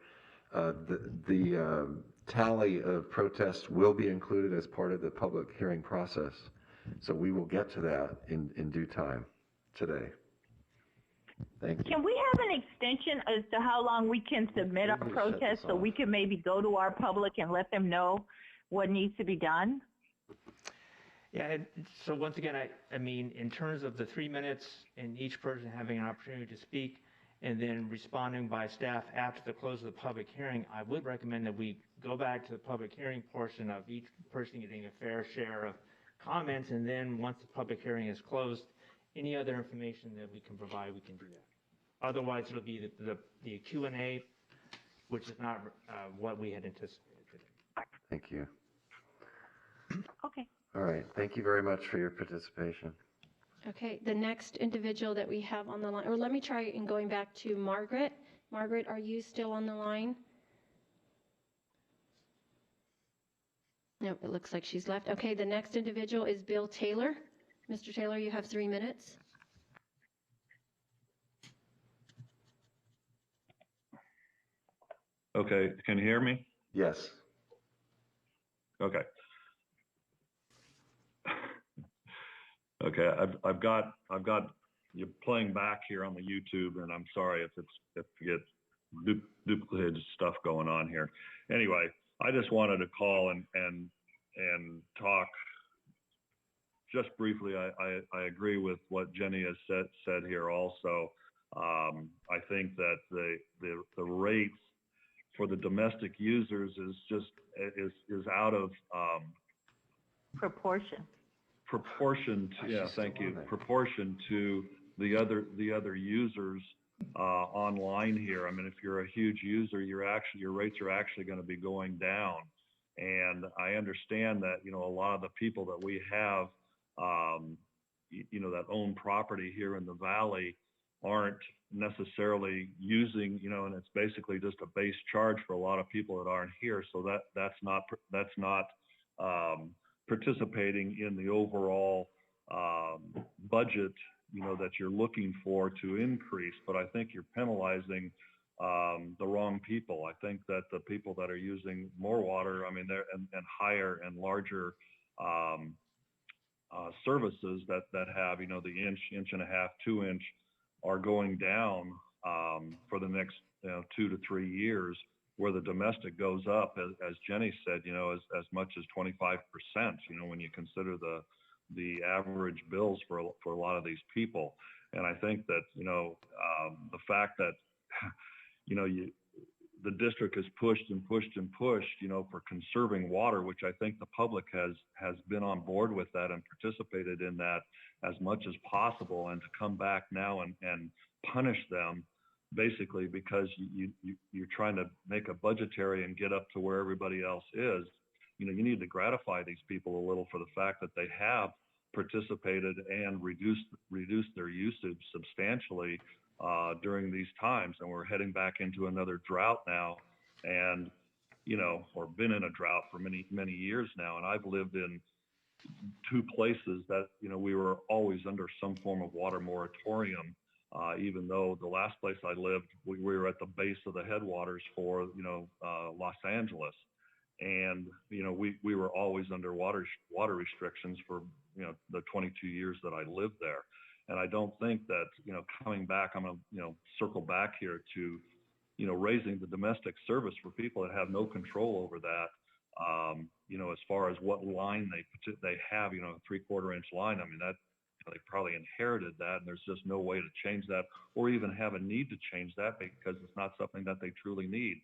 The tally of protests will be included as part of the public hearing process. So we will get to that in due time today. Thank you. Can we have an extension as to how long we can submit our We can shut protest this so off. we can maybe go to our public and let them know what needs to be done? Yeah, and so once again, I mean, in terms of the 3 minutes and each person having an opportunity to speak and then responding by staff after the close of the public hearing, I would recommend that we go back to the public hearing portion of each person getting a fair share of comments, and then once the public hearing is closed, any other information that we can provide, we can do that. Otherwise, it'll be the Q&A, which is not what we had anticipated today. Thank you. Okay. All right, thank you very much for your participation. Okay, the next individual that we have on the line, or let me try and going back to Margaret. Margaret, are you still on the line? No, it looks like she's left. Okay, the next individual is Bill Taylor. Mr. Taylor, you have 3 minutes. Okay, can you hear me? Yes. Okay. Okay, I've got you playing back here on the YouTube, and I'm sorry if you get duplicated stuff going on here. Anyway, I just wanted to call and talk just briefly. I agree with what Jenny has said here also. I think that the rates for the domestic users is out of Proportion. proportion to, yeah, thank you, proportion to the other users online here. I mean, if you're a huge user, your rates are actually going to be going down. And I understand that, a lot of the people that we have, that own property here in the valley aren't necessarily using, and it's basically just a base charge for a lot of people that aren't here. So that's not participating in the overall budget, that you're looking for to increase. But I think you're penalizing the wrong people. I think that the people that are using more water, I mean, they're and higher and larger services that have, the inch and a half, 2 inch are going down for the next 2 to 3 years, where the domestic goes up, as Jenny said, as much as 25%, when you consider the average bills for a lot of these people. And I think that, the fact that, the district has pushed and pushed and pushed, for conserving water, which I think the public has been on board with that and participated in that as much as possible, and to come back now and punish them basically because you're trying to make a budgetary and get up to where everybody else is. You need to gratify these people a little for the fact that they have participated and reduced their usage substantially during these times, and we're heading back into another drought now. And or been in a drought for many, many years now. And I've lived in two places that, we were always under some form of water moratorium. Even though the last place I lived, we were at the base of the headwaters for, Los Angeles. And, we were always under water restrictions for, the 22 years that I lived there. And I don't think that, coming back, I'm going to, circle back here to, raising the domestic service for people that have no control over that. As far as what line they have, a 3/4 inch line, I mean, that they probably inherited that, and there's just no way to change that or even have a need to change that because it's not something that they truly need.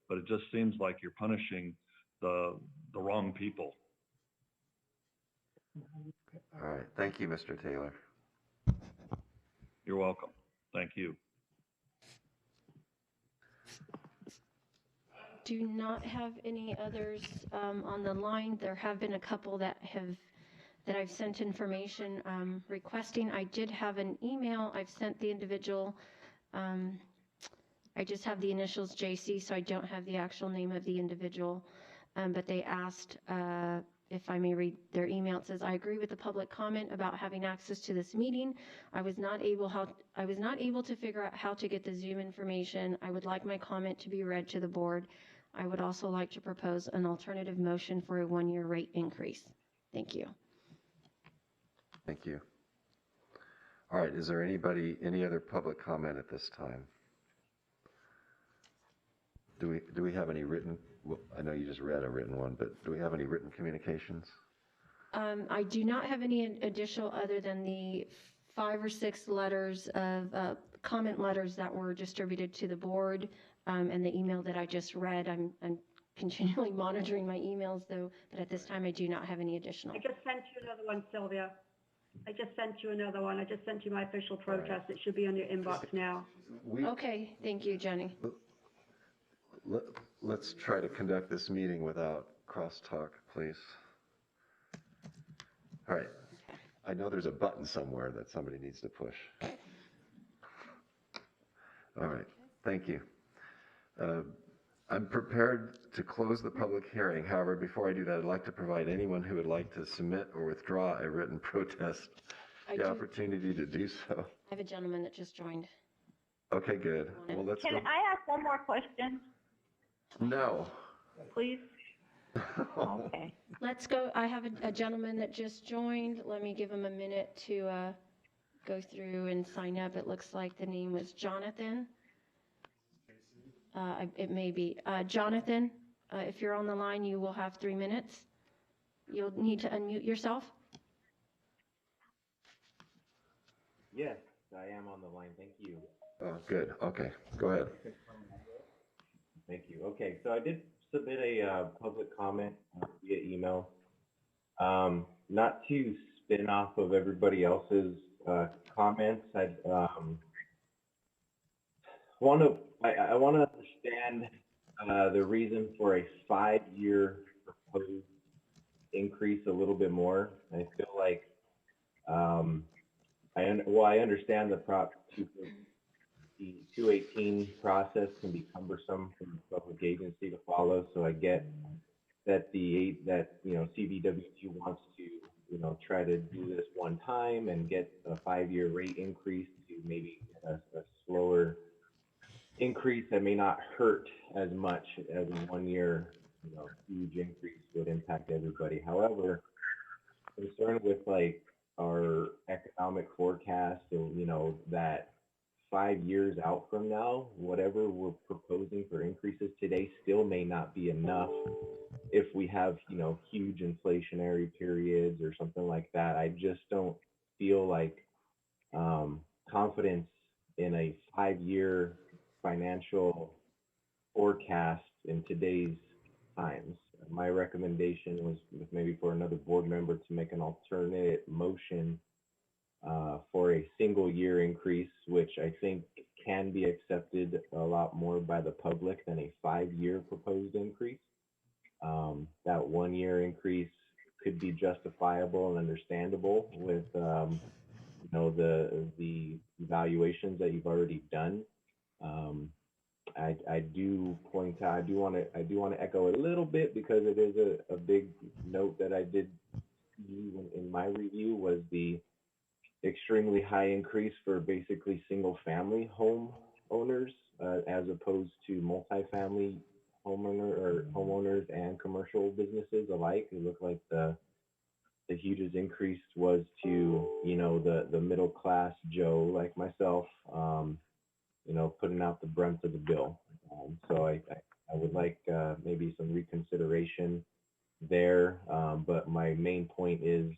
But it just seems like you're punishing the wrong people. All right. Thank you, Mr. Taylor. You're welcome. Thank you. Do not have any others on the line. There have been a couple that I've sent information requesting. I did have an email I've sent the individual. I just have the initials JC, so I don't have the actual name of the individual. But they asked if I may read their email. It says, I agree with the public comment about having access to this meeting. I was not able to figure out how to get the Zoom information. I would like my comment to be read to the board. I would also like to propose an alternative motion for a 1-year rate increase. Thank you. Thank you. All right. Is there any other public comment at this time? Do we have any written? Well, I know you just read a written one, but do we have any written communications? I do not have any additional other than the 5 or 6 letters of comment letters that were distributed to the board and the email that I just read. I'm continually monitoring my emails though, but at this time I do not have any additional. I just sent you another one, Sylvia. I just sent you another one. I just sent you my official protest. It should be on your inbox now. Okay, thank you, Jenny. Let's try to conduct this meeting without crosstalk, please. All right. I know there's a button somewhere that somebody needs to push. All right. Thank you. I'm prepared to close the public hearing. However, before I do that, I'd like to provide anyone who would like to submit or withdraw a written protest the opportunity to do so. I have a gentleman that just joined. Okay, good. Well, let's Can go. I ask one more question, No. please? Okay. Let's go. I have a gentleman that just joined. Let me give him a minute to go through and sign up. It looks like the name was Jonathan. It may be. Jonathan, if you're on the line, you will have 3 minutes. You'll need to unmute yourself. Yes, I am on the line. Thank you. Oh, good. Okay, go ahead. Thank you. Okay, so I did submit a public comment via email. Not to spin off of everybody else's comments, I want to understand the reason for a 5-year proposed increase a little bit more. I feel like I understand the Prop 218 process can be cumbersome for the public agency to follow, so I get that CVWQ wants to try to do this one time and get a 5-year rate increase to maybe get a slower increase that may not hurt as much as a 1-year huge increase would impact everybody. However, concerned with like our economic forecast and that 5 years out from now, whatever we're proposing for increases today still may not be enough if we have, huge inflationary periods or something like that. I just don't feel like confidence in a 5-year financial forecast in today's times. My recommendation was maybe for another board member to make an alternate motion for a single year increase, which I think can be accepted a lot more by the public than a 5-year proposed increase. That 1-year increase could be justifiable and understandable with the evaluations that you've already done. I do point out, I do want to echo a little bit because it is a big note that I did see in my review was the extremely high increase for basically single family home owners as opposed to multifamily homeowners and commercial businesses alike. It looked like the hugest increase was to, you know, the middle class Joe like myself, you know, putting out the brunt of the bill. So I would like maybe some reconsideration there. But my main point is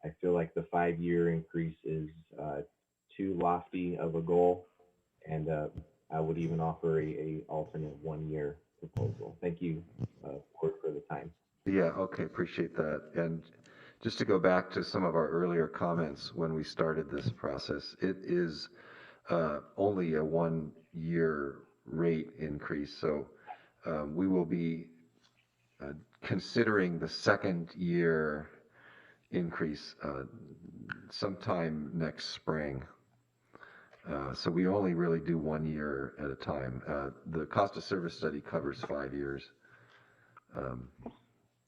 I feel like the 5-year increase is too lofty of a goal. And I would even offer a alternate 1-year proposal. Thank you, Board, for the time. Yeah, okay, appreciate that. And just to go back to some of our earlier comments when we started this process, it is only a 1-year rate increase. So we will be considering the 2nd year increase sometime next spring. So we only really do 1 year at a time. The cost of service study covers 5 years.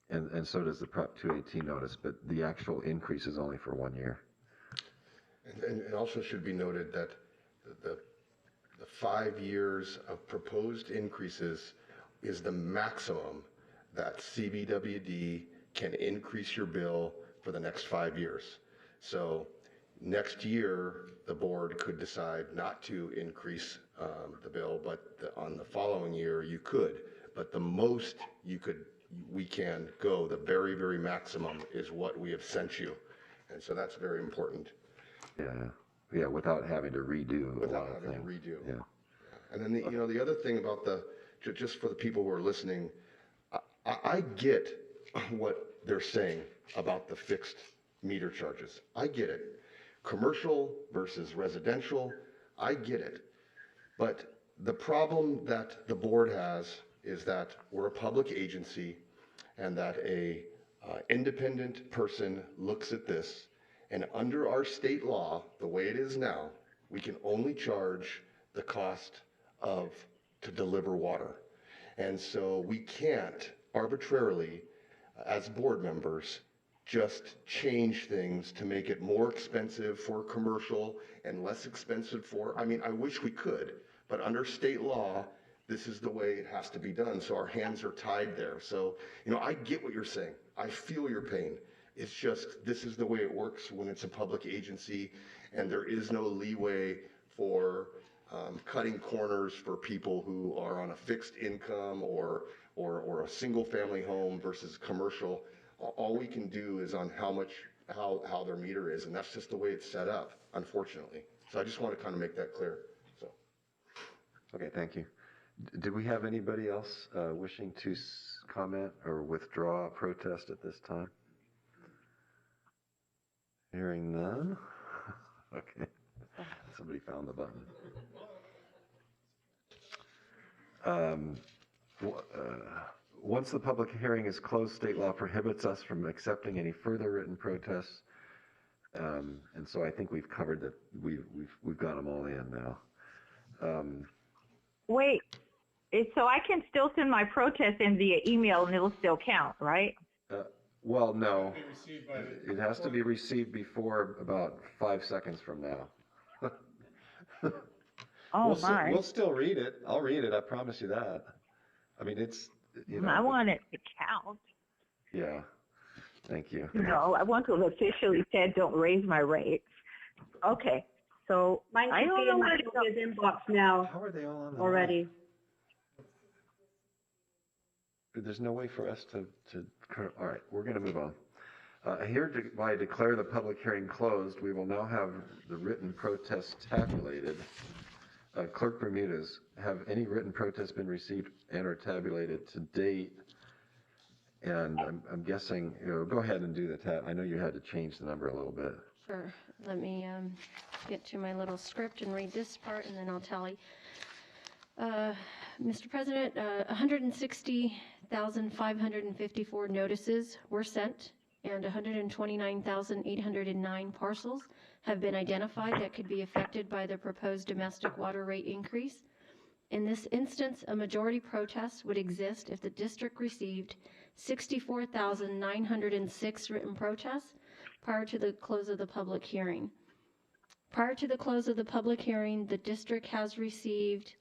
And so does the Prop 218 notice, but the actual increase is only for 1 year. And it also should be noted that the 5 years of proposed increases is the maximum that CBWD can increase your bill for the next 5 years. So next year, the board could decide not to increase the bill, but on the following year, you could. But the most we can go, the very, very maximum is what we have sent you. And so that's very important. Yeah, without having to redo a lot of things. Without having to redo. Yeah. And then the other thing about just for the people who are listening, I get what they're saying about the fixed meter charges. I get it. Commercial versus residential, I get it. But the problem that the board has is that we're a public agency and that a independent person looks at this, and under our state law, the way it is now, we can only charge the cost to deliver water. And so we can't arbitrarily, as board members, just change things to make it more expensive for commercial and less expensive for, I mean, I wish we could, but under state law, this is the way it has to be done. So our hands are tied there. So, I get what you're saying. I feel your pain. It's just, this is the way it works when it's a public agency, and there is no leeway for cutting corners for people who are on a fixed income or a single family home versus commercial. All we can do is on how their meter is, and that's just the way it's set up, unfortunately. So I just want to kind of make that clear. So. Okay, thank you. Did we have anybody else wishing to comment or withdraw a protest at this time? Hearing none? Okay. Somebody found the button. Once the public hearing is closed, state law prohibits us from accepting any further written protests. And so I think we've covered that. We've got them all in now. Wait, so I can still send my protest in via email and it'll still count, right? Well, no. It has to be received before about 5 seconds from now. We'll still read it. I'll read it. I promise you that. I mean, it's, I want it to count. Yeah. Thank you. I want to officially say don't raise my rates. Okay. So mine I should don't be know in where my to go. Julia's inbox now. How are they all on the already? There's no way for us to all right, we're going to move on. Hereby declare the public hearing closed. We will now have the written protests tabulated. Clerk Bermudez, have any written protests been received and or tabulated to date? And I'm guessing, go ahead and do the tab. I know you had to change the number a little bit. Sure. Let me get to my little script and read this part, and then I'll tally. Mr. President, 160,554 notices were sent, and 129,809 parcels have been identified that could be affected by the proposed domestic water rate increase. In this instance, a majority protest would exist if the district received 64,906 written protests prior to the close of the public hearing. Prior to the close of the public hearing, the district has received,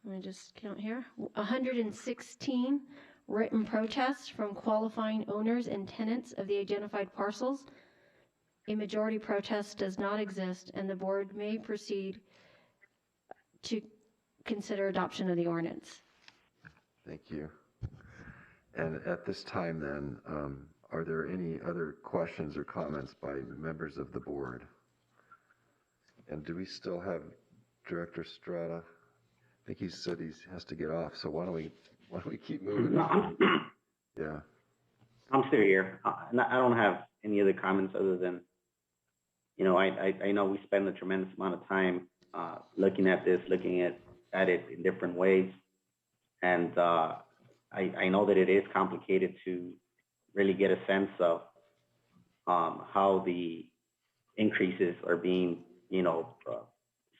let me just count here, 116 written protests from qualifying owners and tenants of the identified parcels. A majority protest does not exist, and the board may proceed to consider adoption of the ordinance. Thank you. And at this time then, are there any other questions or comments by members of the board? And do we still have Director Strata? I think he said he has to get off, so why don't we keep moving? No, Yeah. I'm still here. I don't have any other comments other than, you know, I know we spend a tremendous amount of time looking at this, looking at it in different ways. And I know that it is complicated to really get a sense of how the increases are being, you know,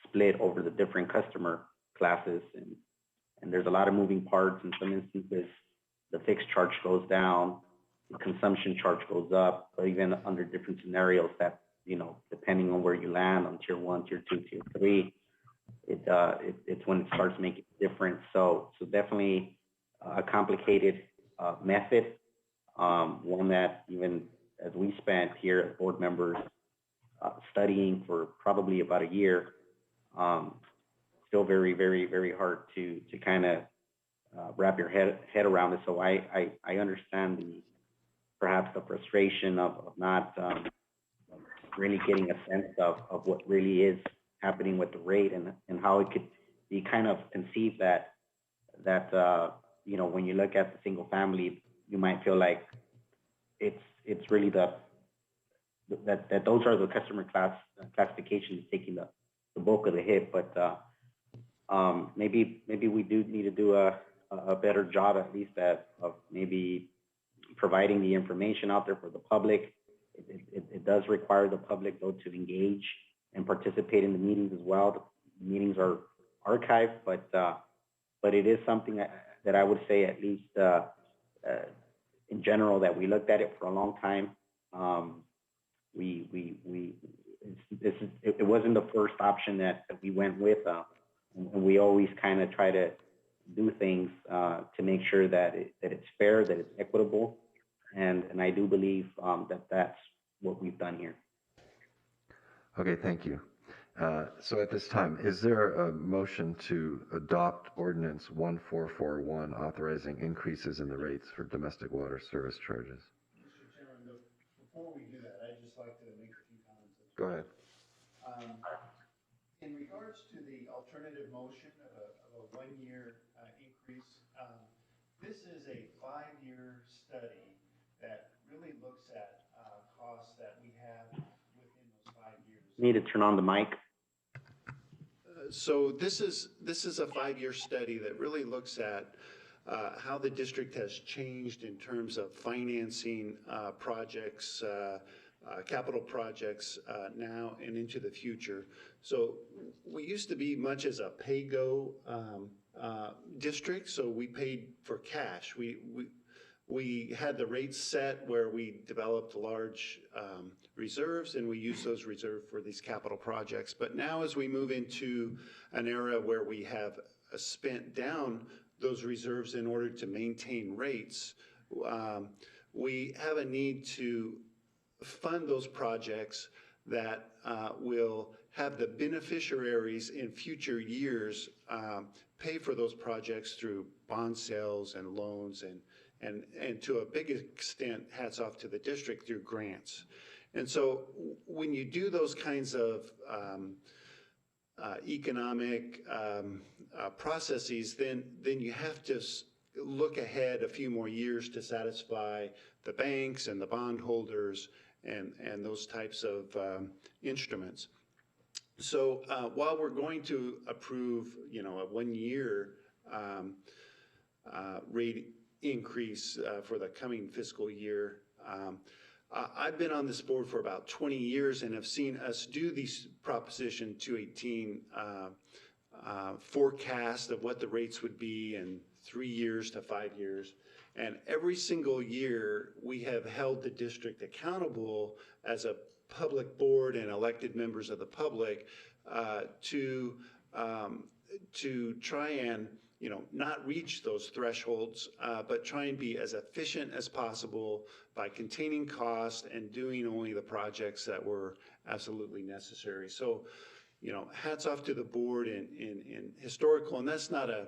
split over the different customer classes. And there's a lot of moving parts. In some instances, the fixed charge goes down, the consumption charge goes up, or even under different scenarios that, you know, depending on where you land on tier 1, tier 2, tier 3, it's when it starts making a difference. So definitely a complicated method, one that even as we spent here as board members studying for probably about a year, still very, very, very hard to kind of wrap your head around it. So I understand perhaps the frustration of not really getting a sense of what really is happening with the rate and how it could be kind of conceived that you know, when you look at the single family, you might feel like it's really that those are the customer classifications taking the bulk of the hit. But maybe we do need to do a better job, at least of maybe providing the information out there for the public. It does require the public, though, to engage and participate in the meetings as well. The meetings are archived, but it is something that I would say, at least in general, that we looked at it for a long time. It wasn't the first option that we went with, and we always kind of try to do things to make sure that it's fair, that it's equitable, and I do believe that that's what we've done here. Okay, thank you. So at this time, is there a motion to adopt ordinance 1441 authorizing increases in the rates for domestic water service charges? Mr. Chairman, before we do that, I'd just like to make a few comments. Go ahead. In regards to the alternative motion of a 1-year increase, this is a 5-year study that really looks at costs that we have within those 5 years. Need to turn on the mic. So this is a 5-year study that really looks at how the district has changed in terms of financing projects, capital projects now and into the future. So we used to be much as a pay-go district, so we paid for cash. We had the rates set where we developed large reserves, and we use those reserves for these capital projects. But now as we move into an era where we have spent down those reserves in order to maintain rates, we have a need to fund those projects that will have the beneficiaries in future years pay for those projects through bond sales and loans and to a big extent, hats off to the district, through grants. And so when you do those kinds of economic processes, then you have to look ahead a few more years to satisfy the banks and the bondholders and those types of instruments. So while we're going to approve, you know, a 1-year rate increase for the coming fiscal year, I've been on this board for about 20 years and have seen us do these Proposition 218 forecast of what the rates would be in 3 years to 5 years. And every single year, we have held the district accountable as a public board and elected members of the public to try and, not reach those thresholds, but try and be as efficient as possible by containing cost and doing only the projects that were absolutely necessary. So, hats off to the board in historical, and that's not a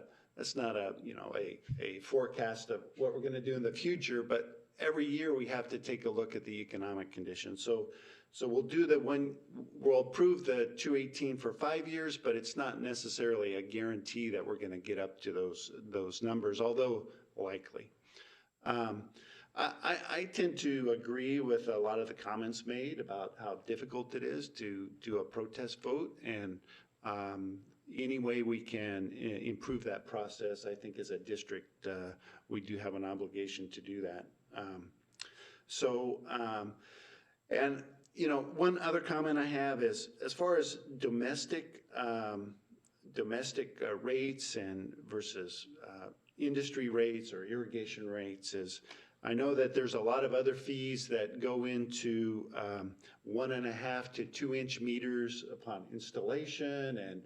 forecast of what we're going to do in the future, but every year we have to take a look at the economic conditions. So we'll we'll approve the 218 for 5 years, but it's not necessarily a guarantee that we're going to get up to those numbers, although likely. I tend to agree with a lot of the comments made about how difficult it is to do a protest vote, and any way we can improve that process, I think as a district, we do have an obligation to do that. One other comment I have is, as far as domestic rates and versus industry rates or irrigation rates, is I know that there's a lot of other fees that go into 1.5 to 2 inch meters upon installation, and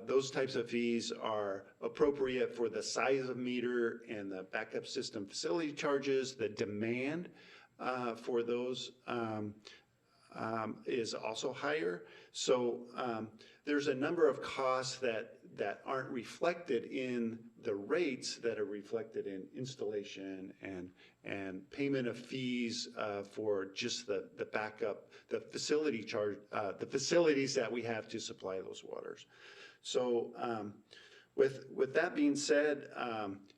those types of fees are appropriate for the size of meter and the backup system facility charges. The demand for those is also higher. So there's a number of costs that aren't reflected in the rates that are reflected in installation and payment of fees for just the backup, the facility charge, the facilities that we have to supply those waters. So with that being said,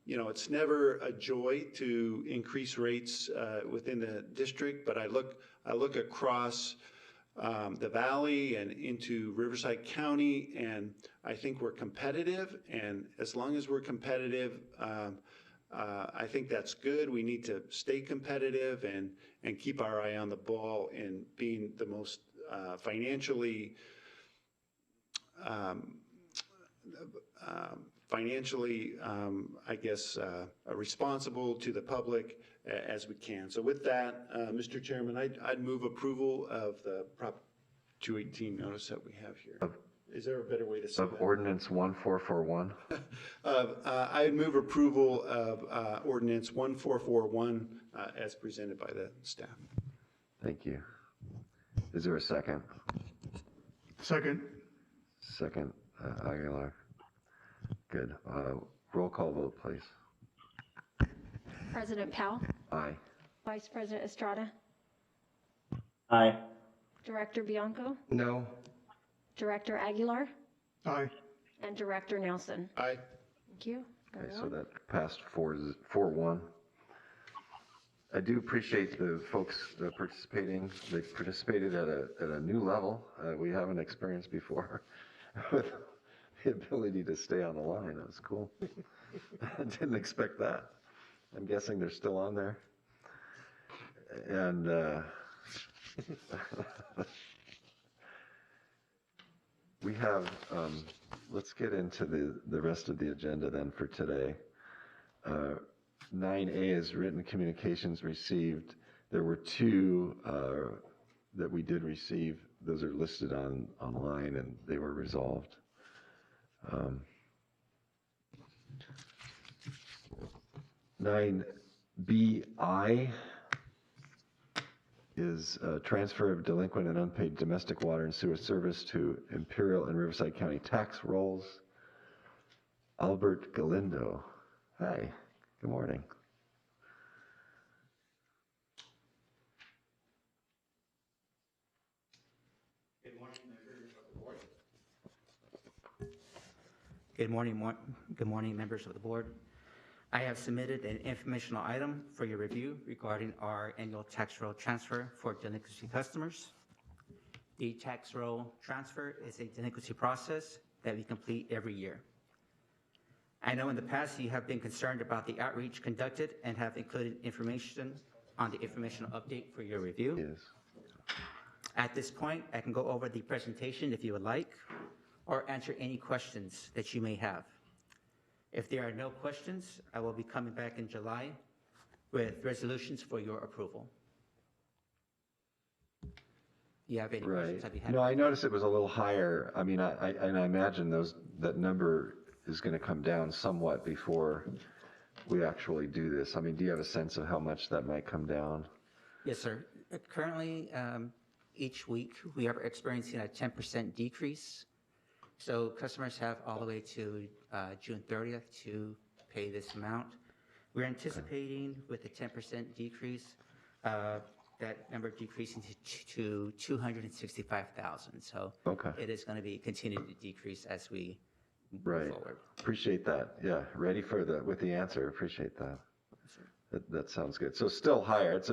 it's never a joy to increase rates within the district, but I look across the valley and into Riverside County, and I think we're competitive, and as long as we're competitive, I think that's good. We need to stay competitive and keep our eye on the ball and being the most financially responsible to the public as we can. So with that, Mr. Chairman, I'd move approval of the Prop 218 notice that we have here. Is there a better way to say that? Of ordinance 1441? I'd move approval of ordinance 1441 as presented by the staff. Thank you. Is there a second? Second. Second, Aguilar. Good. Roll call vote, please. President Powell, Aye. Vice President Estrada, Aye. Director Bianco, No. Director Aguilar, Aye. and Director Nelson. Aye. Thank you. Okay, so that passed 4-1. I do appreciate the folks participating. They participated at a new level we haven't experienced before, with the ability to stay on the line. That was cool. I didn't expect that. I'm guessing they're still on there. And we have, let's get into the rest of the agenda then for today. 9A is written communications received. There were 2 that we did receive. Those are listed online, and they were resolved. 9BI is transfer of delinquent and unpaid domestic water and sewer service to Imperial and Riverside County tax rolls. Albert Galindo. Hi, good morning. Good morning, members of the board. Good morning, members of the board. I have submitted an informational item for your review regarding our annual tax roll transfer for delinquency customers. The tax roll transfer is a delinquency process that we complete every year. I know in the past you have been concerned about the outreach conducted and have included information on the informational update for your review. Yes. At this point, I can go over the presentation if you would like, or answer any questions that you may have. If there are no questions, I will be coming back in July with resolutions for your approval. You have any Right. questions? I'd be happy. No, I noticed it was a little higher. I mean, and I imagine that number is going to come down somewhat before we actually do this. I mean, do you have a sense of how much that might come down? Yes, sir. Currently, each week, we are experiencing a 10% decrease. So customers have all the way to June 30th to pay this amount. We're anticipating with the 10% decrease, that number decreasing to 265,000. So Okay. it is going to be continuing to decrease as we move Right. forward. Appreciate that. Yeah, ready with the answer. Appreciate that. That sounds good. So still higher. It's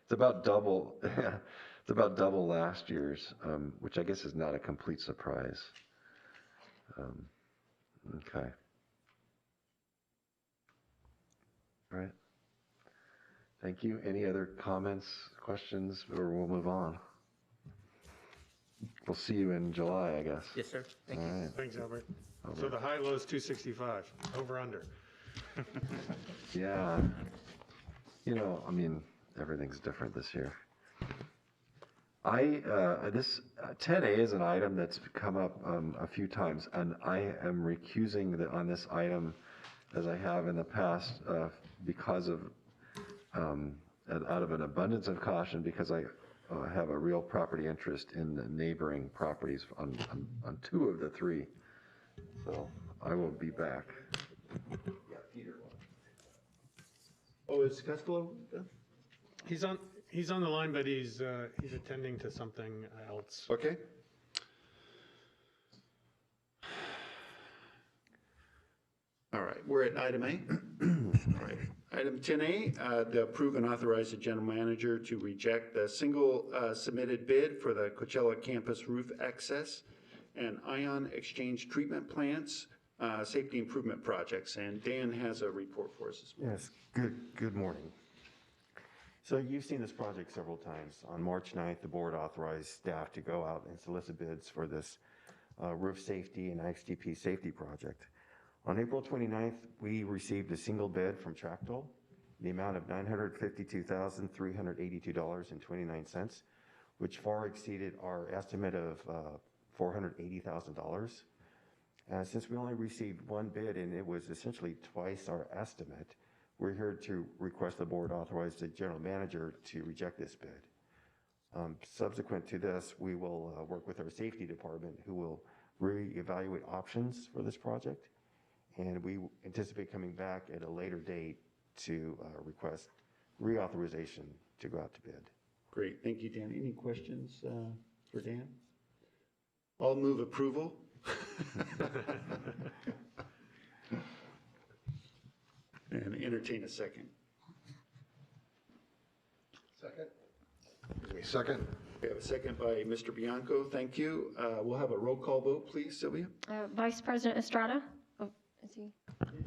about double. It's about double last year's, which I guess is not a complete surprise. Okay. All right. Thank you. Any other comments, questions, or we'll move on? We'll see you in July, I guess. Yes, sir. Thank All you. right. Thanks, Albert. So the high low is 265, over under. Yeah. You know, I mean, everything's different this year. This 10A is an item that's come up a few times, and I am recusing on this item as I have in the past because of, out of an abundance of caution, because I have a real property interest in the neighboring properties on 2 of the 3. So I will be back. Oh, is Costello done? He's on the line, but he's attending to something else. Okay. All right, we're at item A. All right. Item 10A, to approve and authorize the general manager to reject the single submitted bid for the Coachella campus roof access and ion exchange treatment plants, safety improvement projects. And Dan has a report for us this morning. Yes, good morning. So you've seen this project several times. On March 9th, the board authorized staff to go out and solicit bids for this roof safety and IXDP safety project. On April 29th, we received a single bid from Tractol, the amount of $952,382.29, which far exceeded our estimate of $480,000. Since we only received one bid and it was essentially twice our estimate, we're here to request the board authorize the general manager to reject this bid. Subsequent to this, we will work with our safety department, who will reevaluate options for this project. And we anticipate coming back at a later date to request reauthorization to go out to bid. Great, thank you, Dan. Any questions for Dan? I'll move approval. And entertain a second. Second. Second. We have a second by Mr. Bianco. Thank you. We'll have a roll call vote, please, Sylvia. Vice President Estrada? Oh, is he?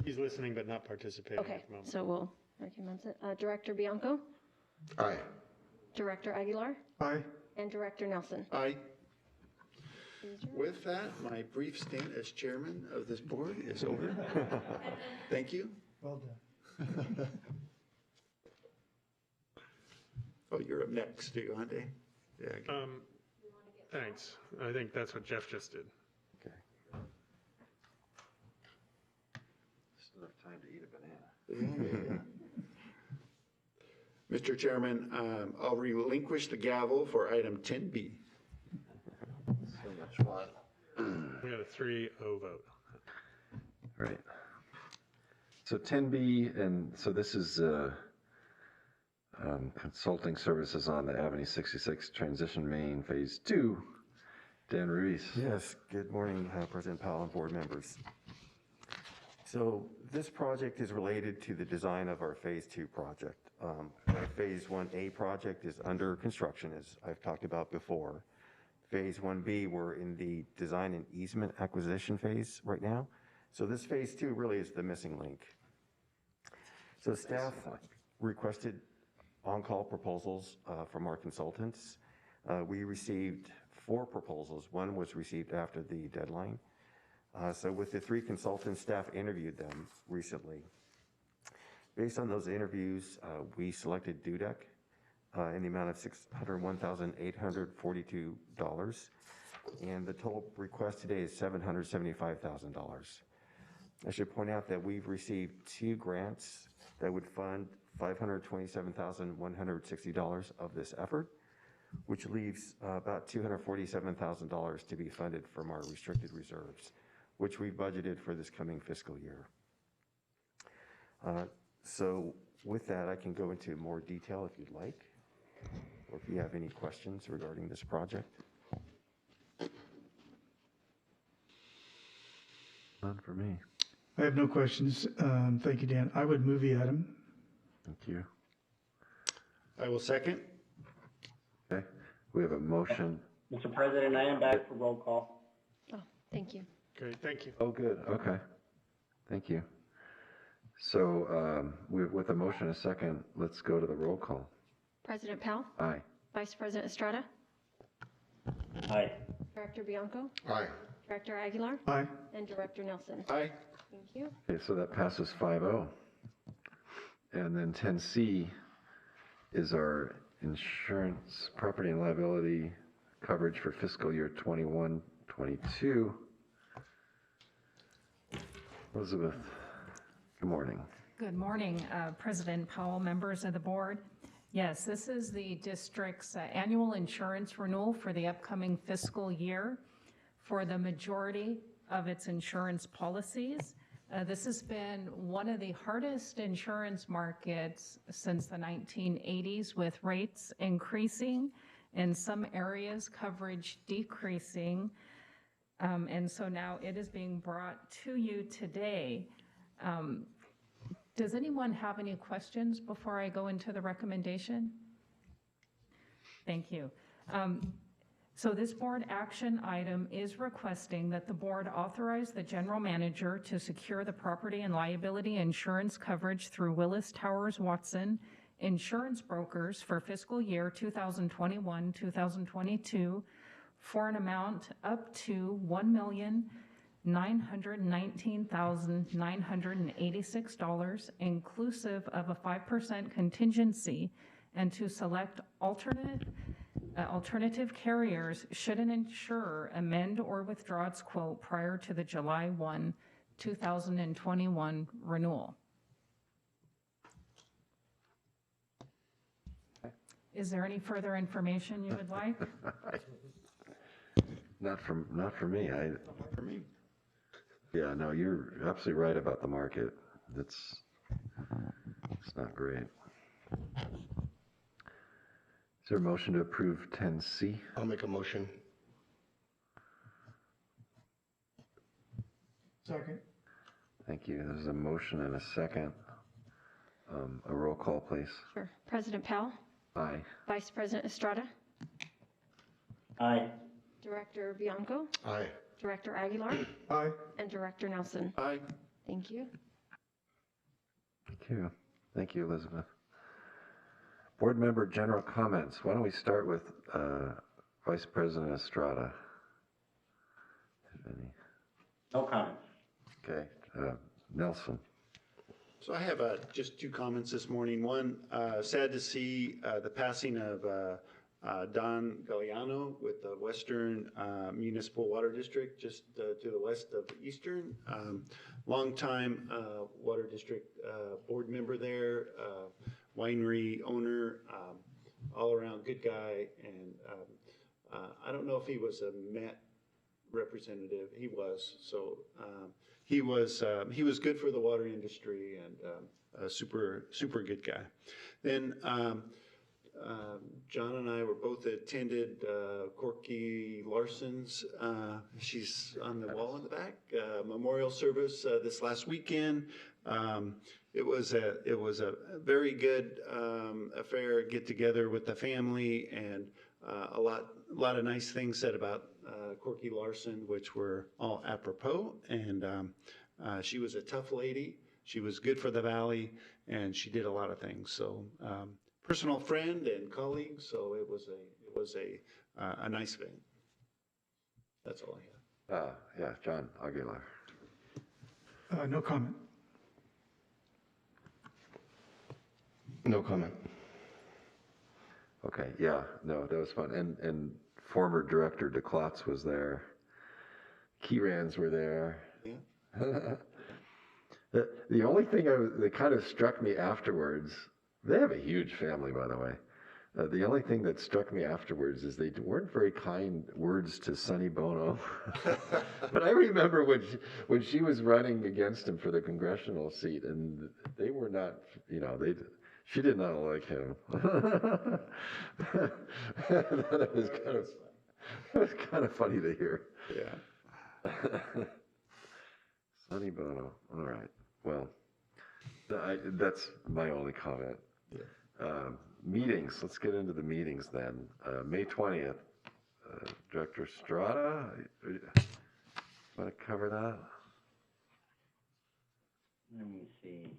He's listening but not participating Okay, at the moment. so we'll recommend it. Director Bianco? Aye. Director Aguilar? Aye. And Director Nelson? Aye. With that, my brief stint as chairman of this board is over. Thank you. Well done. Oh, you're up next, too, huh, Dave? Yeah. Thanks. I think that's what Jeff just did. Okay. Just enough time to eat a banana. Mr. Chairman, I'll relinquish the gavel for item 10B. So much fun. We had a 3-0 vote. Right. So 10B, and so this is consulting services on the Avenue 66 Transition Main Phase 2. Dan Ruiz. Yes, good morning, President Powell and board members. So this project is related to the design of our Phase 2 project. Our Phase 1A project is under construction, as I've talked about before. Phase 1B, we're in the design and easement acquisition phase right now. So this Phase 2 really is the missing link. So staff requested on-call proposals from our consultants. We received 4 proposals. One was received after the deadline. So with the 3 consultants, staff interviewed them recently. Based on those interviews, we selected Dudek in the amount of $601,842. And the total request today is $775,000. I should point out that we've received 2 grants that would fund $527,160 of this effort, which leaves about $247,000 to be funded from our restricted reserves, which we budgeted for this coming fiscal year. So with that, I can go into more detail if you'd like, or if you have any questions regarding this project. None for me. I have no questions. Thank you, Dan. I would move the item. Thank you. I will second. Okay, we have a motion. Mr. President, I am back for roll call. Oh, thank you. Great, thank you. Oh, good, okay. Thank you. So with a motion and a second, let's go to the roll call. President Powell, Aye. Vice President Estrada, Aye. Director Bianco, Aye. Director Aguilar, Aye. and Director Nelson. Aye. Thank you. Okay, so that passes 5-0. And then 10C is our insurance, property and liability coverage for fiscal year 21-22. Elizabeth, good morning. Good morning, President Powell, members of the board. Yes, this is the district's annual insurance renewal for the upcoming fiscal year for the majority of its insurance policies. This has been one of the hardest insurance markets since the 1980s, with rates increasing, in some areas coverage decreasing. And so now it is being brought to you today. Does anyone have any questions before I go into the recommendation? Thank you. So this board action item is requesting that the board authorize the general manager to secure the property and liability insurance coverage through Willis Towers Watson Insurance Brokers for fiscal year 2021-2022 for an amount up to $1,919,986, inclusive of a 5% contingency, and to select alternative carriers should an insurer amend or withdraw its quote prior to the July 1, 2021 renewal. Is there any further information you would like? Not for me. For me. Yeah, no, you're absolutely right about the market. It's not great. Is there a motion to approve 10C? I'll make a motion. Second. Thank you. There's a motion and a second. A roll call, please. Sure. President Powell, Aye. Vice President Estrada, Aye. Director Bianco, Aye. Director Aguilar, Aye. and Director Nelson. Aye. Thank you. Thank you. Thank you, Elizabeth. Board member general comments. Why don't we start with Vice President Estrada? If any. No comments. Okay. Nelson. So I have just 2 comments this morning. One, sad to see the passing of Don Galliano with the Western Municipal Water District, just to the west of Eastern. Longtime Water District board member there, winery owner, all around good guy. And I don't know if he was a Met representative. He was. So he was good for the water industry and a super good guy. Then John and I were both attended Corky Larson's, she's on the wall in the back, memorial service this last weekend. It was a very good affair, get together with the family, and a lot of nice things said about Corky Larson, which were all apropos. And she was a tough lady. She was good for the valley, and she did a lot of things. So personal friend and colleague. So it was a nice event. That's all I have. Yeah, John Aguilar. No comment. No comment. Okay, yeah, no, that was fun. And former director DeClotz was there. Keyrans were there. The only thing that kind of struck me afterwards, they have a huge family, by the way. The only thing that struck me afterwards is they weren't very kind words to Sonny Bono. But I remember when she was running against him for the congressional seat, and they were not, she did not like him. That was kind of funny to hear. Yeah. Sonny Bono. All right. Well, that's my only comment. Yeah. Meetings. Let's get into the meetings then. May 20th. Director Strada, want to cover that? Let me see.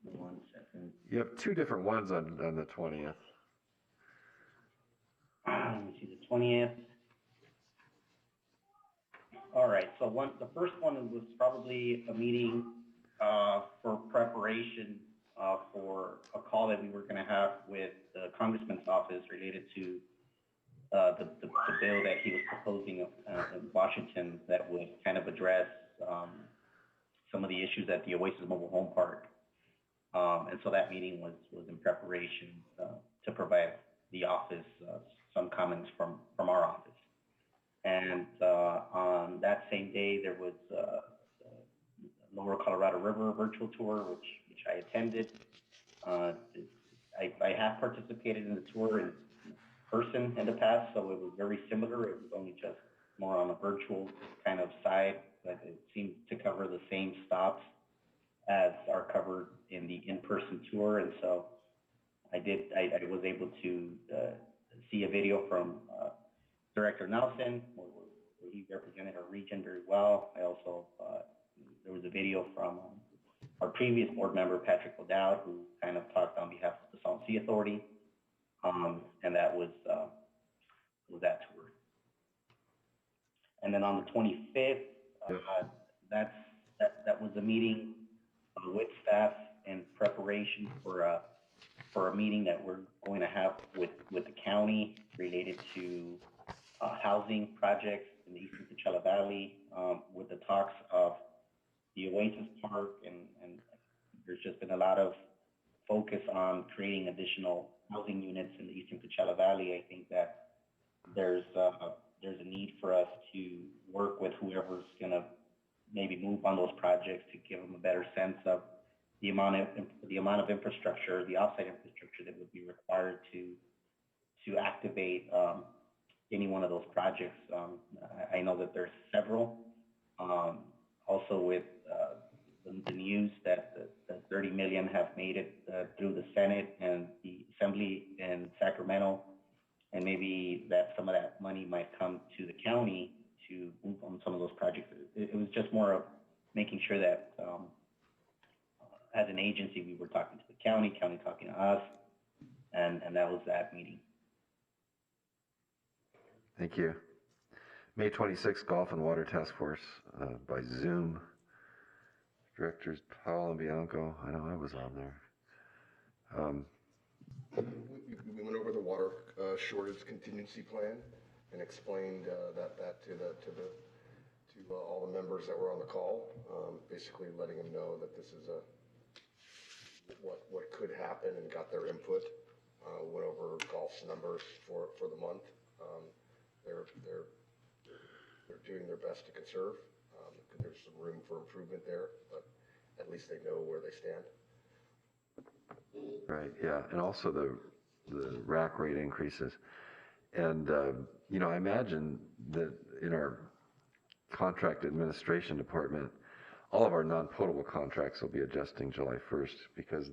1 second. You have two different ones on the 20th. Let me see, the 20th. All right, so the first one was probably a meeting for preparation for a call that we were going to have with the Congressman's office related to the bill that he was proposing in Washington that would kind of address some of the issues at the Oasis Mobile Home Park. And so that meeting was in preparation to provide the office some comments from our office. And on that same day, there was the Lower Colorado River virtual tour, which I attended. I have participated in the tour in person in the past, so it was very similar. It was only just more on a virtual kind of side, but it seemed to cover the same stops as are covered in the in-person tour. And so I was able to see a video from Director Nelson, where he represented our region very well. I also, there was a video from our previous board member, Patrick O'Dowd, who kind of talked on behalf of the Salton Sea Authority. And that was that tour. And then on the 25th, that was a meeting with staff in preparation for a meeting that we're going to have with the county related to housing projects in the Eastern Coachella Valley, with the talks of the Oasis Park, and there's just been a lot of focus on creating additional housing units in the Eastern Coachella Valley. I think that there's a need for us to work with whoever's going to maybe move on those projects to give them a better sense of the amount of infrastructure, the offsite infrastructure that would be required to activate any one of those projects. I know that there's several. Also with the news that the $30 million have made it through the Senate and the Assembly in Sacramento, and maybe that some of that money might come to the county to move on some of those projects. It was just more of making sure that as an agency, we were talking to the county talking to us, and that was that meeting. Thank you. May 26th, Golf and Water Task Force by Zoom. Directors Powell and Bianco. I know I was on there. We went over the water shortage contingency plan and explained that to all the members that were on the call, basically letting them know that this is what could happen, and got their input. Went over Golf's numbers for the month. They're doing their best to conserve. There's some room for improvement there, but at least they know where they stand. Right, yeah, and also the rack rate increases. And, I imagine that in our contract administration department, all of our non-potable contracts will be adjusting July 1st, because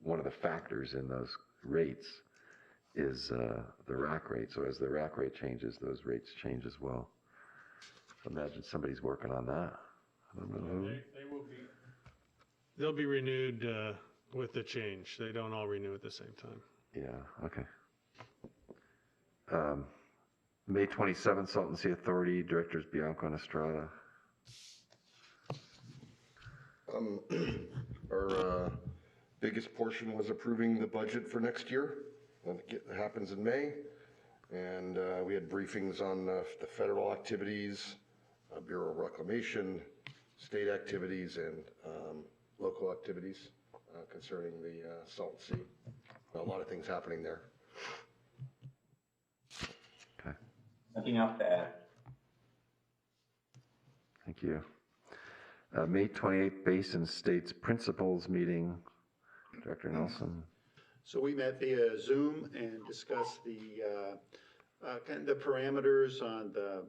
one of the factors in those rates is the rack rate. So as the rack rate changes, those rates change as well. So imagine somebody's working on that. I don't know who. They'll be renewed with the change. They don't all renew at the same time. Yeah, okay. May 27th, Salton Sea Authority, Directors Bianco and Estrada. Our biggest portion was approving the budget for next year. It happens in May. And we had briefings on the federal activities, Bureau of Reclamation, state activities, and local activities concerning the Salton Sea. A lot of things happening there. Okay. Nothing else to add. Thank you. May 28th, Basin States Principals Meeting, Director Nelson. So we met via Zoom and discussed the kind of the parameters on the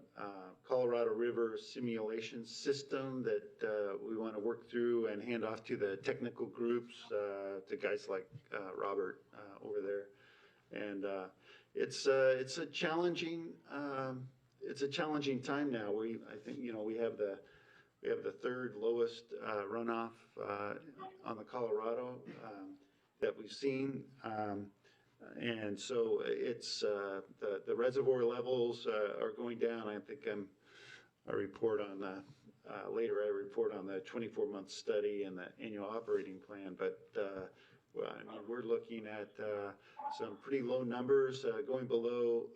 Colorado River simulation system that we want to work through and hand off to the technical groups, to guys like Robert over there. And it's a challenging time now. I think we have the third lowest runoff on the Colorado that we've seen. And so it's the reservoir levels are going down. I think I report on the later. I report on the 24-month study and the annual operating plan. But well, I mean, we're looking at some pretty low numbers, going below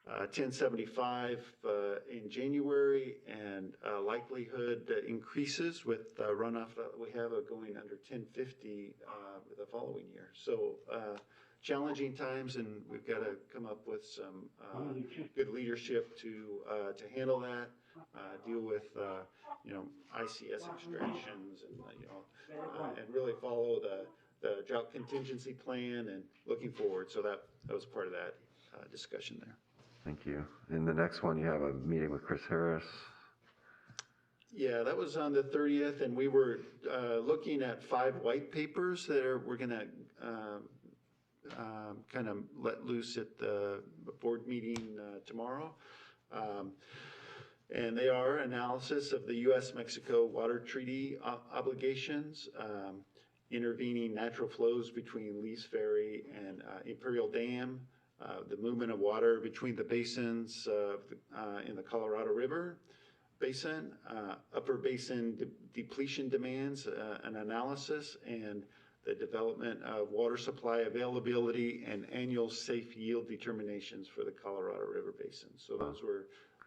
1075 in January, and likelihood increases with runoff that we have going under 1050 the following year. So challenging times, and we've got to come up with some good leadership to handle that, deal with ICS extractions, and and really follow the drought contingency plan and looking forward. So that was part of that discussion there. Thank you. In the next one, you have a meeting with Chris Harris. Yeah, that was on the 30th, and we were looking at 5 white papers that we're going to kind of let loose at the board meeting tomorrow. And they are analysis of the U.S.-Mexico water treaty obligations, intervening natural flows between Lee's Ferry and Imperial Dam, the movement of water between the basins in the Colorado River Basin, upper basin depletion demands, an analysis, and the development of water supply availability and annual safe yield determinations for the Colorado River Basin. So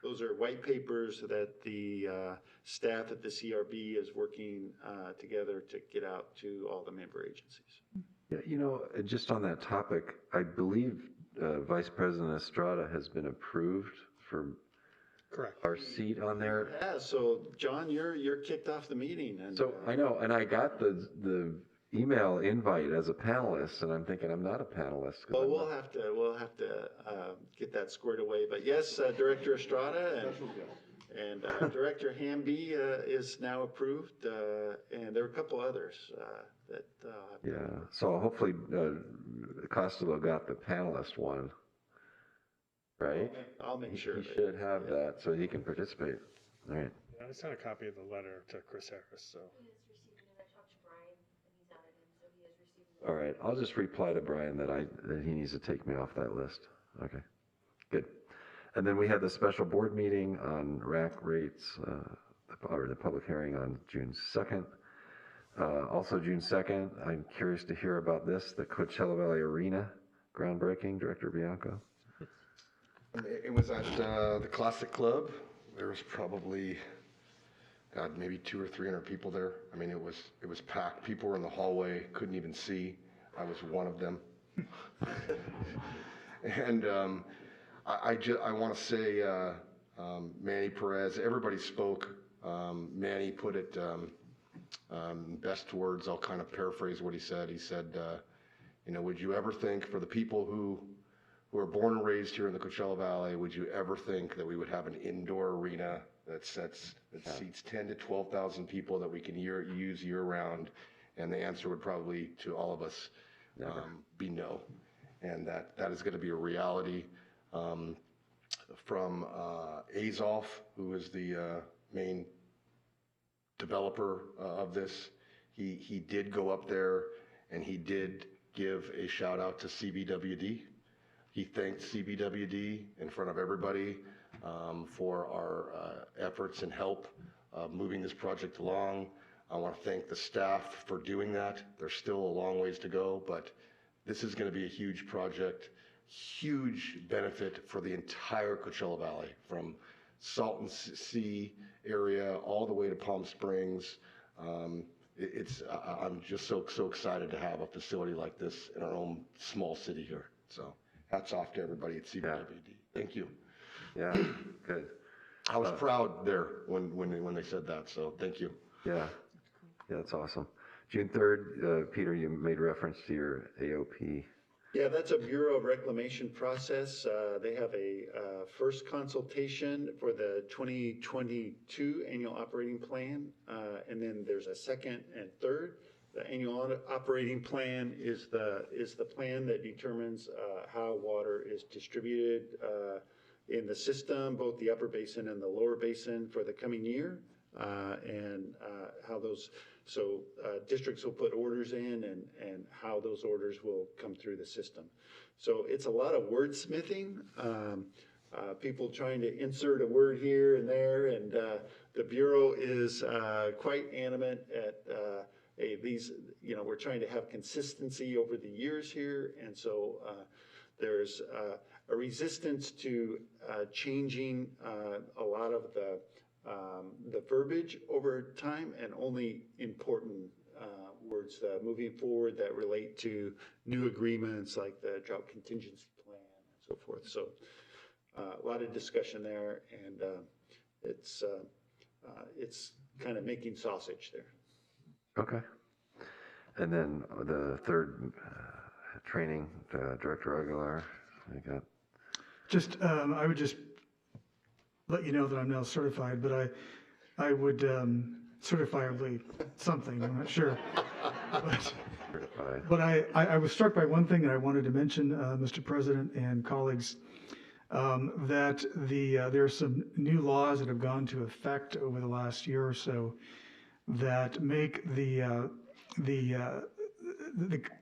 those are white papers that the staff at the CRB is working together to get out to all the member agencies. Yeah, just on that topic, I believe Vice President Estrada has been approved for our seat on there. Yeah, so John, you're kicked off the meeting. And so I know, and I got the email invite as a panelist, and I'm thinking I'm not a panelist. Well, we'll have to get that squared away. But yes, Director Estrada and Director Hamby is now approved, and there are a couple others that. Yeah, so hopefully Costello got the panelist one, right? I'll make sure. He should have that so he can participate. All right. I just sent a copy of the letter to Chris Harris, so. All right, I'll just reply to Brian that he needs to take me off that list. Okay, good. And then we had the special board meeting on rack rates, or the public hearing on June 2nd. Also June 2nd, I'm curious to hear about this, the Coachella Valley Arena groundbreaking, Director Bianco. It was at the Classic Club. There was probably, God, maybe 200 or 300 people there. I mean, it was packed. People were in the hallway, couldn't even see. I was one of them. And I want to say, Manny Perez, everybody spoke. Manny put it best words. I'll kind of paraphrase what he said. He said, would you ever think, for the people who are born and raised here in the Coachella Valley, would you ever think that we would have an indoor arena that seats 10 to 12,000 people that we can use year round? And the answer would probably, to all of us, be no. And that is going to be a reality. From Azov, who is the main developer of this, he did go up there and he did give a shout out to CBWD. He thanked CBWD in front of everybody for our efforts and help moving this project along. I want to thank the staff for doing that. There's still a long ways to go, but this is going to be a huge project, huge benefit for the entire Coachella Valley, from Salton Sea area all the way to Palm Springs. I'm just so excited to have a facility like this in our own small city here. So hats off to everybody at CBWD. Thank you. Yeah, good. I was proud there when they said that, so thank you. Yeah, that's awesome. June 3rd, Peter, you made reference to your AOP. Yeah, that's a Bureau of Reclamation process. They have a first consultation for the 2022 annual operating plan, and then there's a second and third. The annual operating plan is the plan that determines how water is distributed in the system, both the upper basin and the lower basin for the coming year, and how those. So districts will put orders in and how those orders will come through the system. So it's a lot of wordsmithing, people trying to insert a word here and there, and the Bureau is quite animate at these, we're trying to have consistency over the years here, and so there's a resistance to changing a lot of the verbiage over time, and only important words moving forward that relate to new agreements like the drought contingency plan and so forth. So a lot of discussion there, and it's kind of making sausage there. Okay. And then the third training, Director Aguilar, I got. I would just let you know that I'm now certified, but I would certifiably something, I'm not sure. But I was struck by one thing that I wanted to mention, Mr. President and colleagues, that there are some new laws that have gone into effect over the last year or so that make the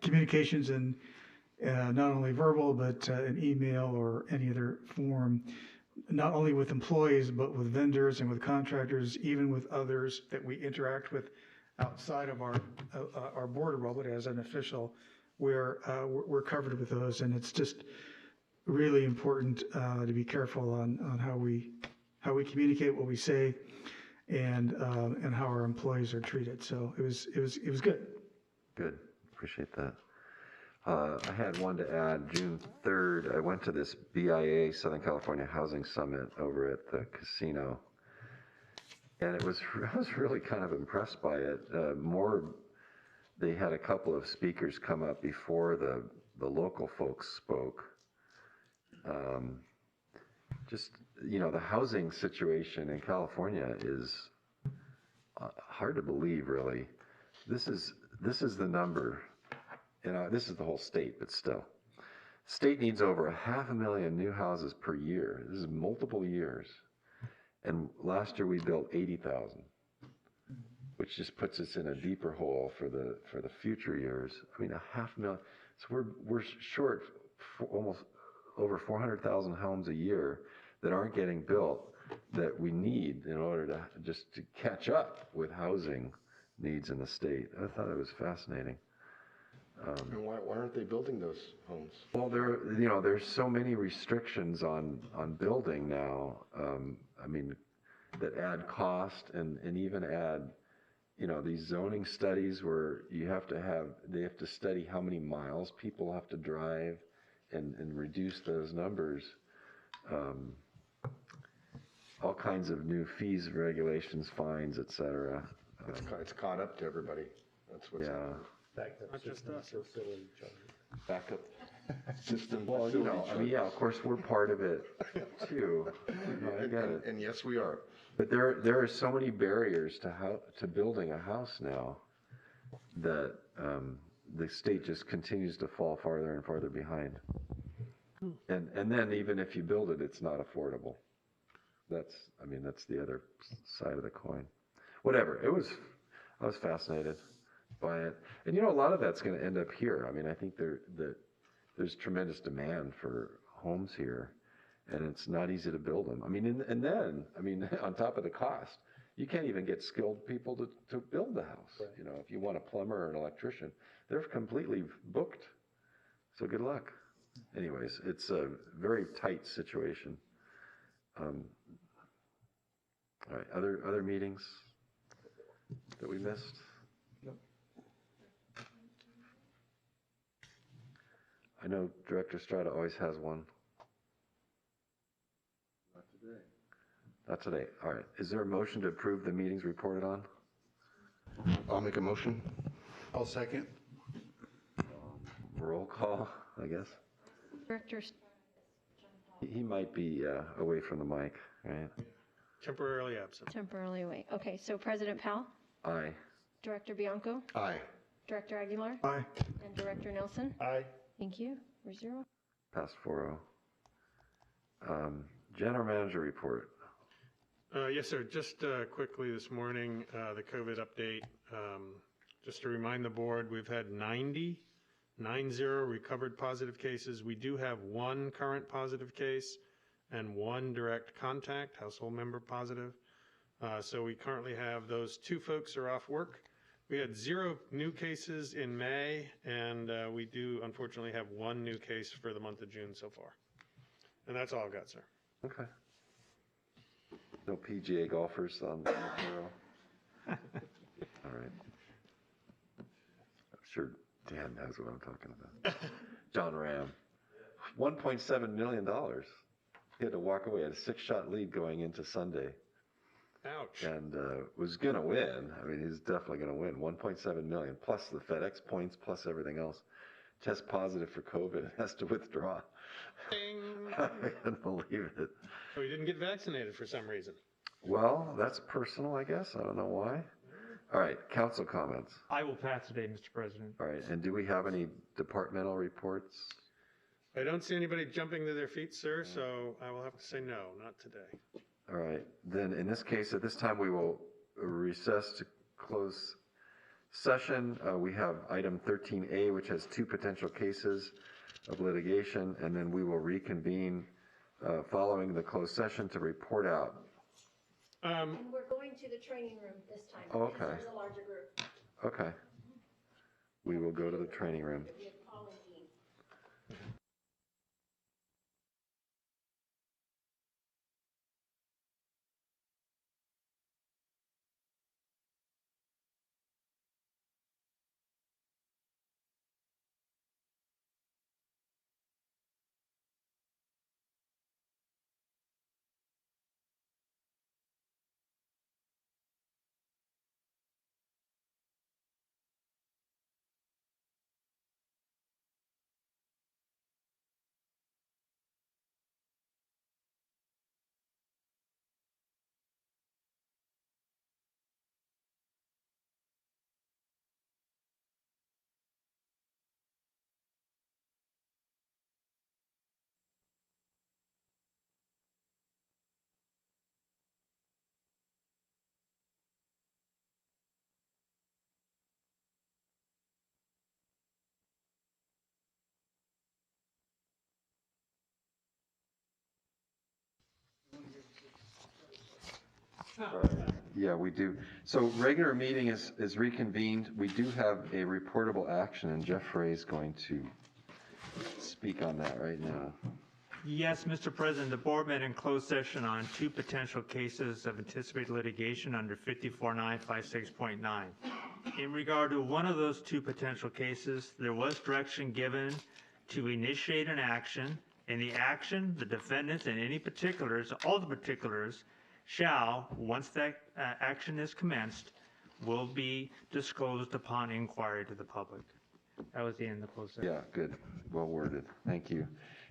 communications in not only verbal, but in email or any other form, not only with employees, but with vendors and with contractors, even with others that we interact with outside of our border role, but as an official, we're covered with those. And it's just really important to be careful on how we communicate what we say and how our employees are treated. So it was good. Good, appreciate that. I had one to add. June 3rd, I went to this BIA Southern California Housing Summit over at the casino, and I was really kind of impressed by it. They had a couple of speakers come up before the local folks spoke. The housing situation in California is hard to believe, really. This is the number. This is the whole state, but still. State needs over 500,000 new houses per year. This is multiple years. And last year we built 80,000, which just puts us in a deeper hole for the future years. I mean, 500,000. So we're short almost over 400,000 homes a year that aren't getting built that we need in order to catch up with housing needs in the state. I thought it was fascinating. And why aren't they building those homes? Well, there's so many restrictions on building now. That add cost and even add, these zoning studies where they have to study how many miles people have to drive and reduce those numbers. All kinds of new fees, regulations, fines, et cetera. It's caught up to everybody. That's what's happening. Not just us. Backup system. Well, of course, we're part of it too. I get it. And yes, we are. But there are so many barriers to building a house now that the state just continues to fall farther and farther behind. And then even if you build it, it's not affordable. That's the other side of the coin. Whatever. I was fascinated by it. And a lot of that's going to end up here. I think the there's tremendous demand for homes here, and it's not easy to build them. I mean, and then, I mean, on top of the cost, you can't even get skilled people to build the house. You know, if you want a plumber or an electrician, they're completely booked. So good luck. Anyways, it's a very tight situation. All right, other meetings that we missed? I know Director Strata always has one. Not today. Not today. All right. Is there a motion to approve the meetings reported on? I'll make a motion. I'll second. Roll call, I guess. Director, He might be away from the mic, right? Temporarily absent. temporarily away. Okay, so President Powell, Aye. Director Bianco, Aye. Director Aguilar, Aye. and Director Nelson. Aye. Thank you. 4-0. Pass 4-0. General Manager report. Yes, sir. Just quickly this morning, the COVID update. Just to remind the board, we've had 90 recovered positive cases. We do have one current positive case and one direct contact, household member positive. So we currently have those 2 folks are off work. We had 0 new cases in May, and we do unfortunately have 1 new case for the month of June so far. And that's all I've got, sir. Okay. No PGA golfers on the payroll? All right. I'm sure Dan knows what I'm talking about. John Ram. $1.7 million. He had to walk away at a 6-shot lead going into Sunday. Ouch. And was going to win. I mean, he's definitely going to win. 1.7 million plus the FedEx points plus everything else. Test positive for COVID. Has to withdraw. I can't believe it. So he didn't get vaccinated for some reason. Well, that's personal, I guess. I don't know why. All right, council comments. I will pass today, Mr. President. All right, and do we have any departmental reports? I don't see anybody jumping to their feet, sir, so I will have to say no, not today. All right, then in this case, at this time, we will recess to close session. We have item 13A, which has 2 potential cases of litigation, and then we will reconvene following the closed session to report out. And we're going to the training room this time. Oh, okay. There's a larger group. Okay. We will go to the training room. We have Paul and Dean. Yeah, we do. So regular meeting is reconvened. We do have a reportable action, and Jeff Ray is going to speak on that right now. Yes, Mr. President, the board met in closed session on 2 potential cases of anticipated litigation under 54956.9. In regard to one of those 2 potential cases, there was direction given to initiate an action. In the action, the defendants and any particulars, all the particulars, shall, once that action is commenced, will be disclosed upon inquiry to the public. That was the end of the closed session. Yeah, good. Well worded. Thank you.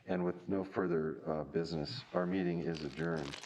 And with no further business, our meeting is adjourned.